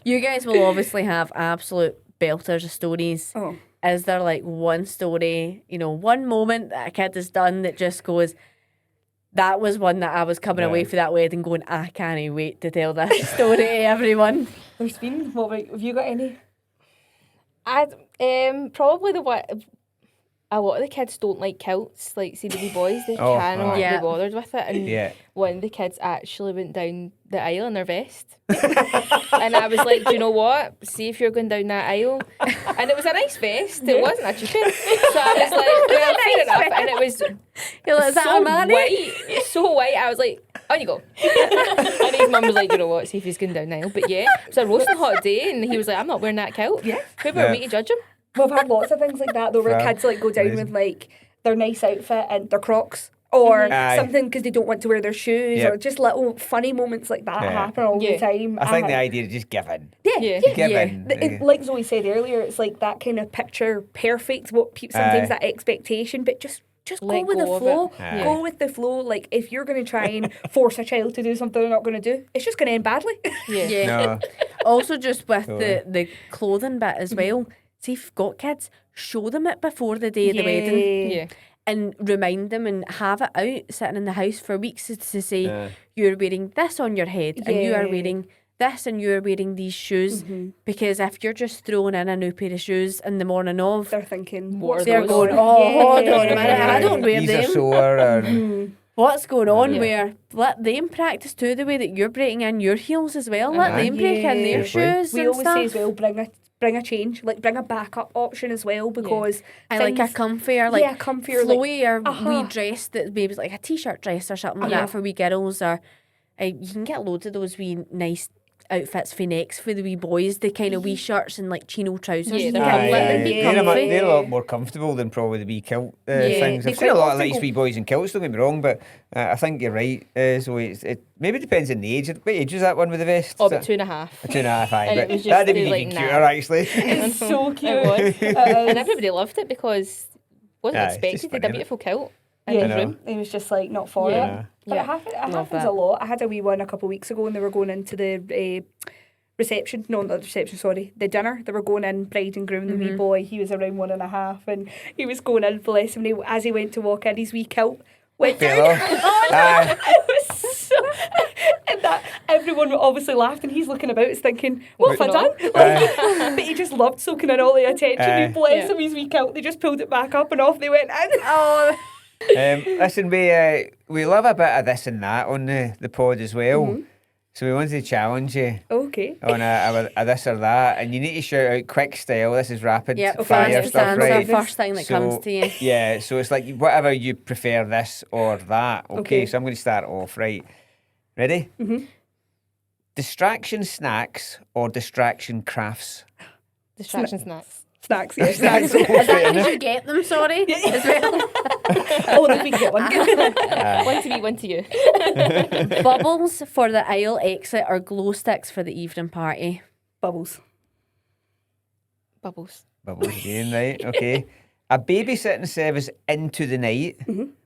[SPEAKER 2] You guys will obviously have absolute belters of stories.
[SPEAKER 1] Oh.
[SPEAKER 2] Is there like one story, one moment that a kid has done that just goes, that was one that I was coming away for that wedding going, I can't wait to tell this story to everyone.
[SPEAKER 1] There's been, have you got any?
[SPEAKER 4] Probably a lot of the kids don't like kilts, like see the wee boys, they cannot
[SPEAKER 2] Yeah.
[SPEAKER 4] be bothered with it. And one of the kids actually went down the aisle in their vest. And I was like, do you know what? See if you're going down that aisle. And it was a nice vest. It wasn't a cheapie. So I was like, well, fair enough. And it was
[SPEAKER 2] You're like, is that
[SPEAKER 4] so
[SPEAKER 2] a Manny?
[SPEAKER 4] white. So white. I was like, on you go. And his mum was like, you know what? See if he's going down the aisle. But yeah, it was a roasting hot day. And he was like, I'm not wearing that kilt.
[SPEAKER 1] Yeah.
[SPEAKER 4] Who were we to judge him?
[SPEAKER 1] We've had lots of things like that though, where
[SPEAKER 3] Fab.
[SPEAKER 1] kids like go down
[SPEAKER 3] Amazing.
[SPEAKER 1] with like their nice outfit and their Crocs, or
[SPEAKER 3] Aye.
[SPEAKER 1] something because they don't want to wear their shoes,
[SPEAKER 3] Yep.
[SPEAKER 1] or just little funny moments like that
[SPEAKER 3] Yeah.
[SPEAKER 1] happen all the time.
[SPEAKER 3] I think the idea is just give in.
[SPEAKER 4] Yeah.
[SPEAKER 3] Give
[SPEAKER 2] Yeah.
[SPEAKER 3] in.
[SPEAKER 1] Like Zoe said earlier, it's like that kind of picture perfect. What sometimes
[SPEAKER 3] Aye.
[SPEAKER 1] that expectation, but just go
[SPEAKER 4] Let
[SPEAKER 1] with the
[SPEAKER 4] go of
[SPEAKER 1] flow.
[SPEAKER 4] it.
[SPEAKER 3] Aye.
[SPEAKER 1] Go with the flow. Like if you're going to try and force a child to do something they're not going to do, it's just going to end badly.
[SPEAKER 4] Yeah.
[SPEAKER 3] No.
[SPEAKER 2] Also, just with
[SPEAKER 3] Totally.
[SPEAKER 2] the clothing bit as well. See, if you've got kids, show them it before the day of the wedding.
[SPEAKER 4] Yeah.
[SPEAKER 2] And remind them and have it out sitting in the house for weeks to say,
[SPEAKER 3] Yeah.
[SPEAKER 2] you're wearing this on your head and you are
[SPEAKER 1] Yeah.
[SPEAKER 2] wearing this and you're wearing these shoes. Because if you're just throwing in a new pair of shoes in the morning of,
[SPEAKER 1] They're thinking,
[SPEAKER 4] What are
[SPEAKER 2] they're
[SPEAKER 4] those?
[SPEAKER 2] going, oh,
[SPEAKER 1] Yeah.
[SPEAKER 2] hold on a minute, I don't wear
[SPEAKER 3] These are
[SPEAKER 2] them.
[SPEAKER 3] sore. Or,
[SPEAKER 2] What's going on?
[SPEAKER 4] Yeah.
[SPEAKER 2] Where let them practice too, the way that you're breaking in your heels as well. Let
[SPEAKER 3] Aye.
[SPEAKER 2] them break in their
[SPEAKER 3] Yeah.
[SPEAKER 2] shoes
[SPEAKER 1] we
[SPEAKER 2] and
[SPEAKER 1] always
[SPEAKER 2] stuff.
[SPEAKER 1] say as well, bring a change, like bring a backup option as well, because
[SPEAKER 2] I like a
[SPEAKER 1] things-
[SPEAKER 2] comfier, like
[SPEAKER 1] comfier,
[SPEAKER 2] flowy or
[SPEAKER 1] uh-huh.
[SPEAKER 2] wee dress that maybe like a t-shirt dress or something like
[SPEAKER 1] Yeah.
[SPEAKER 2] that for wee girls, or you can get loads of those wee nice outfits for necks for the wee boys, the kind of wee shirts and like chino trousers.
[SPEAKER 4] Yeah,
[SPEAKER 2] You
[SPEAKER 4] they're
[SPEAKER 2] can
[SPEAKER 4] comfy.
[SPEAKER 2] let them
[SPEAKER 1] Aye,
[SPEAKER 2] be
[SPEAKER 1] yeah.
[SPEAKER 2] comfy.
[SPEAKER 3] they're a lot more comfortable than probably the wee kilt things.
[SPEAKER 1] they
[SPEAKER 3] I've seen a
[SPEAKER 1] quite
[SPEAKER 3] lot of
[SPEAKER 1] often
[SPEAKER 3] nice
[SPEAKER 1] go-
[SPEAKER 3] wee boys in kilts, don't get me wrong, but I think you're right, Zoe. It maybe depends on the age. What age is that one with the vest?
[SPEAKER 4] Oh,
[SPEAKER 3] Is
[SPEAKER 4] but
[SPEAKER 3] that-
[SPEAKER 4] 2.5.
[SPEAKER 3] a 2.5, aye.
[SPEAKER 4] And it
[SPEAKER 3] But
[SPEAKER 4] was just
[SPEAKER 3] that'd be
[SPEAKER 4] like,
[SPEAKER 3] even
[SPEAKER 4] nah.
[SPEAKER 3] cuter, actually.
[SPEAKER 1] It's so cute.
[SPEAKER 4] It was.
[SPEAKER 1] It
[SPEAKER 4] And
[SPEAKER 1] is.
[SPEAKER 4] everybody loved it because wasn't
[SPEAKER 3] Aye, it's
[SPEAKER 4] expected.
[SPEAKER 3] just
[SPEAKER 4] They
[SPEAKER 3] funny,
[SPEAKER 4] had a
[SPEAKER 3] innit?
[SPEAKER 4] beautiful kilt in
[SPEAKER 1] Yeah.
[SPEAKER 4] his
[SPEAKER 3] I know.
[SPEAKER 4] room.
[SPEAKER 1] It was just like not for
[SPEAKER 4] Yeah.
[SPEAKER 1] it. But
[SPEAKER 2] Yeah.
[SPEAKER 1] it happens
[SPEAKER 2] Love
[SPEAKER 1] a
[SPEAKER 2] that.
[SPEAKER 1] lot. I had a wee one a couple of weeks ago, and they were going into the reception. No, not the reception. Sorry, the dinner. They were going in, bride and groom. The wee boy, he was around 1.5, and he was going in. Bless him. And as he went to walk in, his wee kilt went
[SPEAKER 3] Fell
[SPEAKER 1] down.
[SPEAKER 3] off. Aye.
[SPEAKER 1] It was so, and that everyone obviously laughed, and he's looking about, thinking, "What have I done?" Like, but he just loved soaking in all the attention.
[SPEAKER 3] Aye.
[SPEAKER 1] He bless
[SPEAKER 4] Yeah.
[SPEAKER 1] him, his wee kilt. They just pulled it back up, and off they went in.
[SPEAKER 2] Oh,
[SPEAKER 3] Listen, we love a bit of this and that on the pod as well. So we wanted to challenge you
[SPEAKER 1] Okay.
[SPEAKER 3] on a this or that, and you need to shout out quick style. This is rapid
[SPEAKER 2] yeah,
[SPEAKER 3] fire
[SPEAKER 2] fast
[SPEAKER 3] stuff,
[SPEAKER 2] answer,
[SPEAKER 3] right?
[SPEAKER 2] first thing that comes to you.
[SPEAKER 3] Yeah, so it's like whatever you prefer, this or that. Okay,
[SPEAKER 1] Okay.
[SPEAKER 3] so I'm going to start off, right? Ready? Distraction snacks or distraction crafts?
[SPEAKER 4] Distraction snacks.
[SPEAKER 1] Snacks, yeah.
[SPEAKER 3] Snacks.
[SPEAKER 1] Snacks.
[SPEAKER 2] Is that because you get them, sorry, as well?
[SPEAKER 1] Oh, then we can get one.
[SPEAKER 4] One to me, one to you.
[SPEAKER 2] Bubbles for the aisle exit or glow sticks for the evening party?
[SPEAKER 1] Bubbles.
[SPEAKER 4] Bubbles.
[SPEAKER 3] Bubbles again, right? Okay. A babysitting service into the night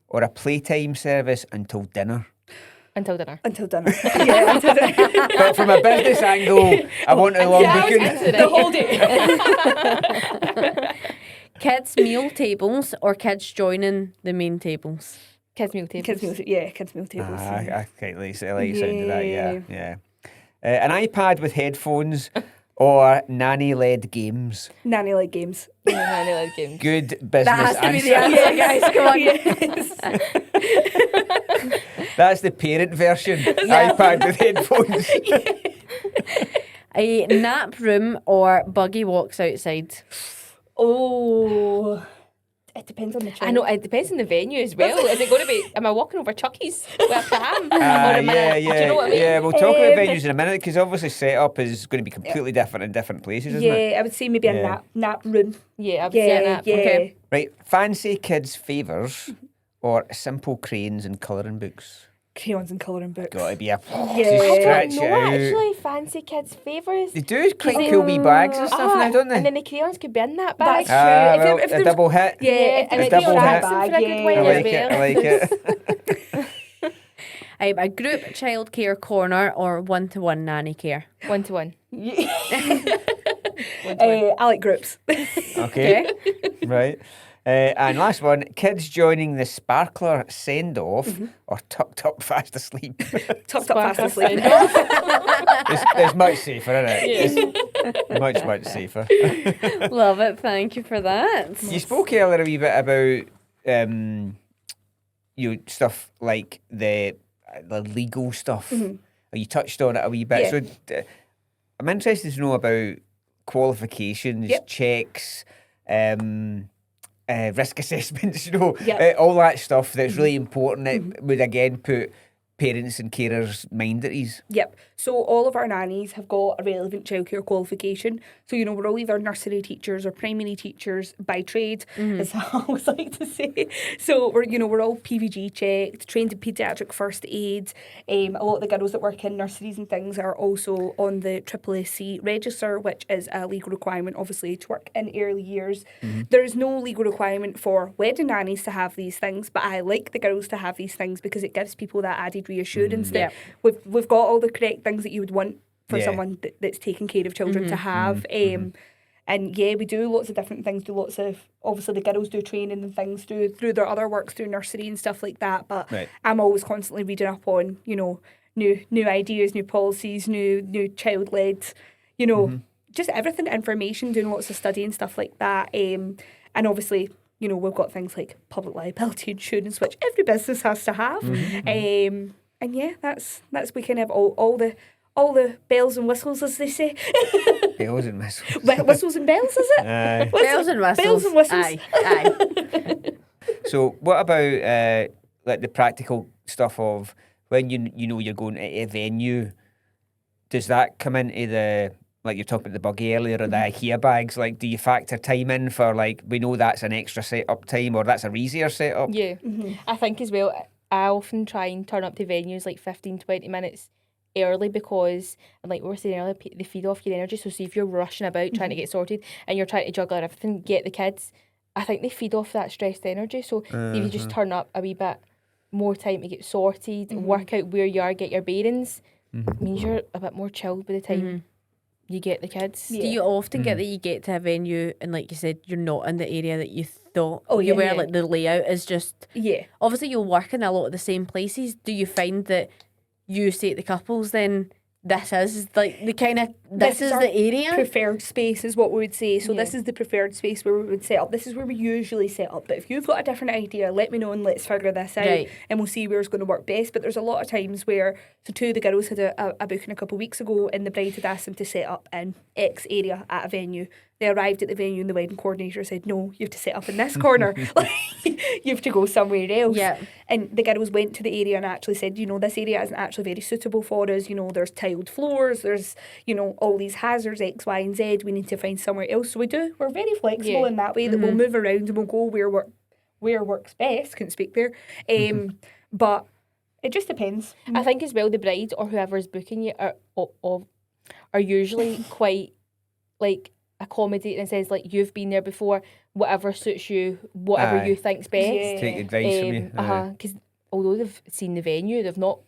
[SPEAKER 3] or a playtime service until dinner?
[SPEAKER 4] Until dinner.
[SPEAKER 1] Until dinner. Yeah, until dinner.
[SPEAKER 3] But from a business angle, I want a long
[SPEAKER 1] Yeah, I was
[SPEAKER 3] weekend.
[SPEAKER 4] into
[SPEAKER 1] the whole day.
[SPEAKER 2] kids' meal tables or kids joining the main tables?
[SPEAKER 4] Kids meal tables.
[SPEAKER 1] Kids meal tables.
[SPEAKER 3] I quite like the sound of that, yeah. An iPad with headphones or nanny-led games.
[SPEAKER 1] Nanny-like games.
[SPEAKER 4] Nanny-led games.
[SPEAKER 3] Good business
[SPEAKER 2] That has to be the
[SPEAKER 3] answer.
[SPEAKER 2] answer, guys. Come on.
[SPEAKER 1] Yes.
[SPEAKER 3] That's the parent version. iPad with headphones.
[SPEAKER 2] A nap room or buggy walks outside?
[SPEAKER 1] Oh, it depends on the child.
[SPEAKER 4] I know, it depends on the venue as well. Is it going to be, am I walking over Chuckies with a pram? Or am I, do you know what I mean?
[SPEAKER 3] Yeah, we'll talk about venues in a minute because obviously setup is going to be completely different in different places, isn't it?
[SPEAKER 1] Yeah, I would say maybe a nap room.
[SPEAKER 4] Yeah, I would say a nap.
[SPEAKER 1] Yeah.
[SPEAKER 2] Okay.
[SPEAKER 3] Right, fancy kids' favours or simple crayons and colouring books?
[SPEAKER 1] Crayons and colouring books.
[SPEAKER 3] Got to be a
[SPEAKER 1] Yeah.
[SPEAKER 4] I
[SPEAKER 3] to
[SPEAKER 4] don't
[SPEAKER 3] stretch
[SPEAKER 4] know
[SPEAKER 3] it out.
[SPEAKER 4] actually, fancy kids' favours.
[SPEAKER 3] They do quite cool wee bags and stuff now, don't they?
[SPEAKER 4] And then the crayons could be in that bag.
[SPEAKER 1] That's true.
[SPEAKER 3] Well,
[SPEAKER 1] If
[SPEAKER 3] a
[SPEAKER 1] there's-
[SPEAKER 3] double hit.
[SPEAKER 1] Yeah,
[SPEAKER 4] and
[SPEAKER 3] a
[SPEAKER 4] it
[SPEAKER 3] double
[SPEAKER 4] distracts
[SPEAKER 3] hit.
[SPEAKER 4] them for a good while
[SPEAKER 3] I
[SPEAKER 4] as
[SPEAKER 3] like
[SPEAKER 4] well.
[SPEAKER 3] it.
[SPEAKER 2] A group childcare corner or one-to-one nanny care?
[SPEAKER 4] 1-to-1.
[SPEAKER 1] I like groups.
[SPEAKER 3] Okay. Right. And last one, kids joining the sparkler send-off or tucked up fast asleep.
[SPEAKER 1] Tucked up fast asleep.
[SPEAKER 3] It's much safer, isn't it? It's much safer.
[SPEAKER 2] Love it. Thank you for that.
[SPEAKER 3] You spoke earlier a wee bit about stuff like the legal stuff. Or you touched on it a wee bit.
[SPEAKER 1] Yeah.
[SPEAKER 3] So I'm interested to know about qualifications,
[SPEAKER 1] Yep.
[SPEAKER 3] checks, risk assessments,
[SPEAKER 1] Yep.
[SPEAKER 3] all that stuff that's really important. It would again put parents and carers' mind at ease.
[SPEAKER 1] Yep. So all of our nannies have got a relevant childcare qualification. So, we're all either nursery teachers or primary teachers by trade, as I always like to say. So we're all PVG checked, trained in paediatric first aid. A lot of the girls that work in nurseries and things are also on the SSC register, which is a legal requirement, obviously, to work in early years. There is no legal requirement for wedding nannies to have these things, but I like the girls to have these things because it gives people that added reassurance that we've got all the correct things that you would want for someone that's taking care of children to have. And yeah, we do lots of different things, obviously the girls do training and things through their other works, through nursery and stuff like that, but I'm always constantly reading up on, new ideas, new policies, new child-led, just everything, information, doing lots of study and stuff like that. And obviously, we've got things like public liability insurance, which every business has to have. And yeah, that's we can have all the bells and whistles, as they say.
[SPEAKER 3] Bells and whistles.
[SPEAKER 1] Whistles and bells, is it?
[SPEAKER 3] Aye.
[SPEAKER 2] Bells and whistles.
[SPEAKER 1] Bells and whistles.
[SPEAKER 2] Aye.
[SPEAKER 3] So what about like the practical stuff of when you're going to a venue? Does that come into the, like you're talking about the buggy earlier, or the IKEA bags? Like, do you factor time in for, like, we know that's an extra setup time or that's a easier setup?
[SPEAKER 4] Yeah. I think as well, I often try and turn up to venues like 15-20 minutes early because, and like we were saying earlier, they feed off your energy. So see if you're rushing about trying to get sorted and you're trying to juggle everything, get the kids, I think they feed off that stressed energy. So if you just turn up a wee bit more time to get sorted, work out where you are, get your bearings, means you're a bit more chilled by the time you get the kids.
[SPEAKER 2] Do you often get that you get to a venue and, like you said, you're not in the area that you thought
[SPEAKER 1] Oh,
[SPEAKER 2] you
[SPEAKER 1] yeah,
[SPEAKER 2] were?
[SPEAKER 1] yeah.
[SPEAKER 2] Like the layout is just obviously you'll work in a lot of the same places. Do you find that you say to the couples then this is like the kind of this is
[SPEAKER 1] our
[SPEAKER 2] the area?
[SPEAKER 1] preferred space is what we would say. So this is the preferred space where we would set up. This is where we usually set up. But if you've got a different idea, let me know and let's figure this out.
[SPEAKER 2] Right.
[SPEAKER 1] And we'll see where it's going to work best. But there's a lot of times where, so two of the girls had a booking a couple of weeks ago and the bride had asked them to set up in X area at a venue. They arrived at the venue and the wedding coordinator said, no, you have to set up in this corner. Like, you have to go somewhere else.
[SPEAKER 2] Yeah.
[SPEAKER 1] And the girls went to the area and actually said, this area isn't actually very suitable for us. There's tiled floors, there's, all these hazards, X, Y, and Z. We need to find somewhere else. So we're very flexible in that way that we'll move around and we'll go where works best. Couldn't speak there. But it just depends.
[SPEAKER 4] I think as well the bride or whoever is booking you are usually quite like accommodating and says like you've been there before, whatever suits you, whatever you think's best.
[SPEAKER 1] Yeah.
[SPEAKER 3] Take advice from you.
[SPEAKER 4] Because although they've seen the venue, they've not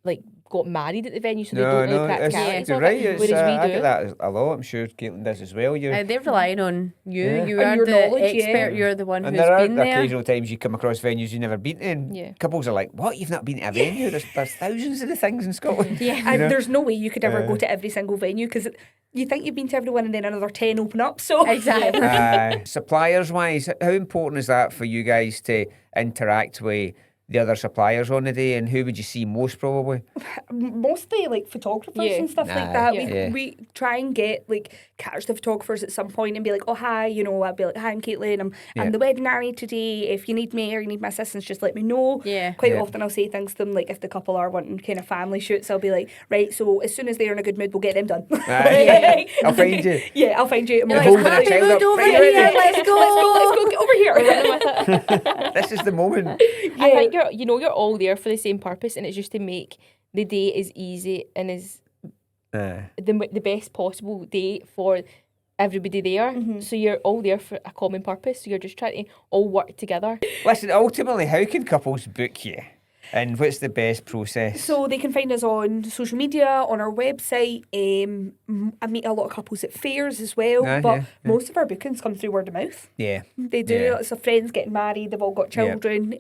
[SPEAKER 4] like got married at the venue, so they don't know the practicalities
[SPEAKER 3] you're
[SPEAKER 4] of
[SPEAKER 3] right.
[SPEAKER 4] it.
[SPEAKER 3] It's,
[SPEAKER 4] Whereas we
[SPEAKER 3] I
[SPEAKER 4] do.
[SPEAKER 3] get that a lot. I'm sure Kaitlyn does as well. You
[SPEAKER 2] They're relying on you.
[SPEAKER 3] Yeah.
[SPEAKER 2] You
[SPEAKER 1] And
[SPEAKER 2] are
[SPEAKER 1] your
[SPEAKER 2] the
[SPEAKER 1] knowledge, yeah.
[SPEAKER 2] expert. You're the one
[SPEAKER 3] and
[SPEAKER 2] who's
[SPEAKER 3] there are
[SPEAKER 2] been there.
[SPEAKER 3] occasional times you come across venues you've never been to, and
[SPEAKER 4] Yeah.
[SPEAKER 3] couples are like, "What? You've not been to a venue? There's thousands of the things in Scotland."
[SPEAKER 2] Yeah.
[SPEAKER 1] And
[SPEAKER 3] know?
[SPEAKER 1] there's no way you could ever go to every single venue because you think you've been to everyone and then another 10 open up. So
[SPEAKER 2] Exactly.
[SPEAKER 3] Suppliers wise, how important is that for you guys to interact with the other suppliers on the day, and who would you see most probably?
[SPEAKER 1] mostly like photographers
[SPEAKER 4] Yeah.
[SPEAKER 1] and stuff like
[SPEAKER 3] Aye,
[SPEAKER 1] that.
[SPEAKER 3] yeah.
[SPEAKER 1] We try and get like catch the photographers at some point and be like, oh hi, you know, I'd be like, hi, I'm Kaitlyn,
[SPEAKER 3] Yeah.
[SPEAKER 1] I'm the wedding nanny today. If you need me or you need my assistance, just let me know.
[SPEAKER 2] Yeah.
[SPEAKER 1] Quite
[SPEAKER 3] Yeah.
[SPEAKER 1] often I'll say things to them like if the couple are wanting kind of family shoots, I'll be like, right, so as soon as they're in a good mood, we'll get them done.
[SPEAKER 3] Aye. I'll find you.
[SPEAKER 1] Yeah, I'll find you. And
[SPEAKER 2] You're
[SPEAKER 1] we'll
[SPEAKER 2] like,
[SPEAKER 3] hold
[SPEAKER 1] just
[SPEAKER 3] the
[SPEAKER 1] be
[SPEAKER 3] child
[SPEAKER 1] like,
[SPEAKER 3] up.
[SPEAKER 2] over
[SPEAKER 3] Right,
[SPEAKER 2] here.
[SPEAKER 3] right,
[SPEAKER 2] Let's go.
[SPEAKER 1] let's go, get over here.
[SPEAKER 3] This is the moment.
[SPEAKER 4] I think you're all there for the same purpose, and it's just to make the day as easy and as the best possible day for everybody there. So you're all there for a common purpose. So you're just trying to all work together.
[SPEAKER 3] Listen, ultimately, how can couples book you? And what's the best process?
[SPEAKER 1] So they can find us on social media, on our website. I meet a lot of couples at fairs as well,
[SPEAKER 3] Aye,
[SPEAKER 1] but
[SPEAKER 3] yeah.
[SPEAKER 1] most of our bookings come through word of mouth.
[SPEAKER 3] Yeah.
[SPEAKER 1] They do.
[SPEAKER 3] Yeah.
[SPEAKER 1] Lots of friends getting married. They've all got
[SPEAKER 3] Yeah.
[SPEAKER 1] children,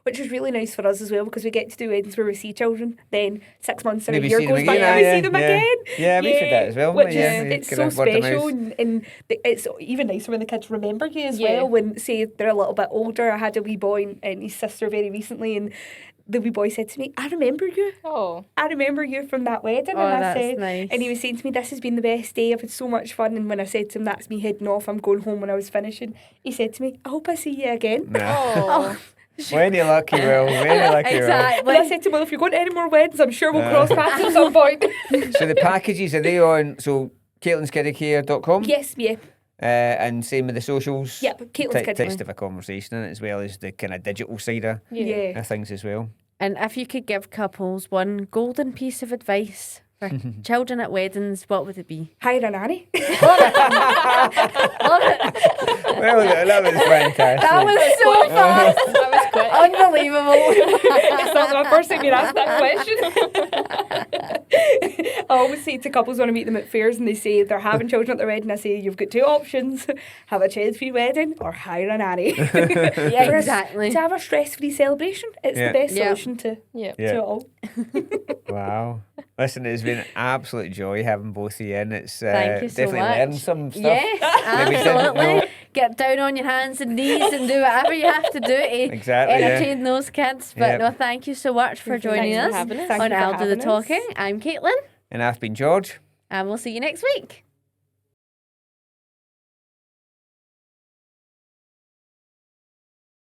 [SPEAKER 1] which is really nice for us as well because we get to do weddings where we see children. Then 6 months or
[SPEAKER 3] Maybe
[SPEAKER 1] a year
[SPEAKER 3] see them
[SPEAKER 1] goes by
[SPEAKER 3] again,
[SPEAKER 1] and we
[SPEAKER 3] yeah,
[SPEAKER 1] see them
[SPEAKER 3] yeah.
[SPEAKER 1] again.
[SPEAKER 3] Yeah, we've had that as well,
[SPEAKER 1] Which
[SPEAKER 3] yeah,
[SPEAKER 1] is
[SPEAKER 3] yeah,
[SPEAKER 1] it's
[SPEAKER 3] kind
[SPEAKER 1] so
[SPEAKER 3] of word of
[SPEAKER 1] special,
[SPEAKER 3] mouth.
[SPEAKER 1] and it's even nicer when the kids remember you as
[SPEAKER 4] Yeah.
[SPEAKER 1] well. When say they're a little bit older. I had a wee boy and his sister very recently, and the wee boy said to me, I remember you.
[SPEAKER 4] Oh,
[SPEAKER 1] I remember you from that wedding.
[SPEAKER 2] Oh,
[SPEAKER 1] and I
[SPEAKER 2] that's
[SPEAKER 1] said,
[SPEAKER 2] nice.
[SPEAKER 1] and he was saying to me, this has been the best day. I've had so much fun. And when I said to him, that's me heading off, I'm going home when I was finishing, he said to me, I hope I see you again.
[SPEAKER 3] Nah.
[SPEAKER 4] oh.
[SPEAKER 3] When you're lucky, Will. When you're lucky, Will.
[SPEAKER 1] And I
[SPEAKER 2] Exactly.
[SPEAKER 1] said to him, well, if you're going to any more weddings, I'm sure we'll cross paths at some point.
[SPEAKER 3] So the packages, are they on, so KaitlynsKiddicare.com?
[SPEAKER 1] Yes, yeah.
[SPEAKER 3] And same with the socials?
[SPEAKER 1] Yep, Kaitlyn's Kiddie.
[SPEAKER 3] Text of a conversation in it, as well as the kind of digital side of
[SPEAKER 1] Yeah.
[SPEAKER 3] things as well.
[SPEAKER 2] And if you could give couples one golden piece of advice for children at weddings, what would it be?
[SPEAKER 1] Hire a nanny.
[SPEAKER 2] Love it.
[SPEAKER 3] Well, that was fantastic.
[SPEAKER 2] That was so fast.
[SPEAKER 4] That was quick.
[SPEAKER 2] Unbelievable.
[SPEAKER 1] It's not my first time being asked that question. I always say to couples when I meet them at fairs and they say they're having children at their wedding, I say, you've got two options. Have a child-free wedding or hire a nanny.
[SPEAKER 2] Yeah,
[SPEAKER 1] For us
[SPEAKER 2] exactly.
[SPEAKER 1] To have a stress-free celebration, it's
[SPEAKER 3] Yeah.
[SPEAKER 1] the best
[SPEAKER 2] Yeah.
[SPEAKER 1] solution to
[SPEAKER 4] Yeah.
[SPEAKER 3] Yeah.
[SPEAKER 1] it all.
[SPEAKER 3] Wow. Listen, it's been an absolute joy having both of you in. It's
[SPEAKER 2] Thank you so
[SPEAKER 3] definitely
[SPEAKER 2] much.
[SPEAKER 3] learned some stuff.
[SPEAKER 2] Yes,
[SPEAKER 3] Maybe didn't know.
[SPEAKER 2] absolutely. Get down on your hands and knees and do whatever you have to do to
[SPEAKER 3] Exactly, yeah.
[SPEAKER 2] entertain those kids. But
[SPEAKER 3] Yeah.
[SPEAKER 2] no, thank you so much for joining
[SPEAKER 4] Thanks for
[SPEAKER 2] us
[SPEAKER 4] having us.
[SPEAKER 1] Thank
[SPEAKER 2] on
[SPEAKER 1] you for
[SPEAKER 2] I'll Do the
[SPEAKER 1] having us.
[SPEAKER 2] Talking. I'm Caitlin,
[SPEAKER 3] And I've been George.
[SPEAKER 2] and we'll see you next week.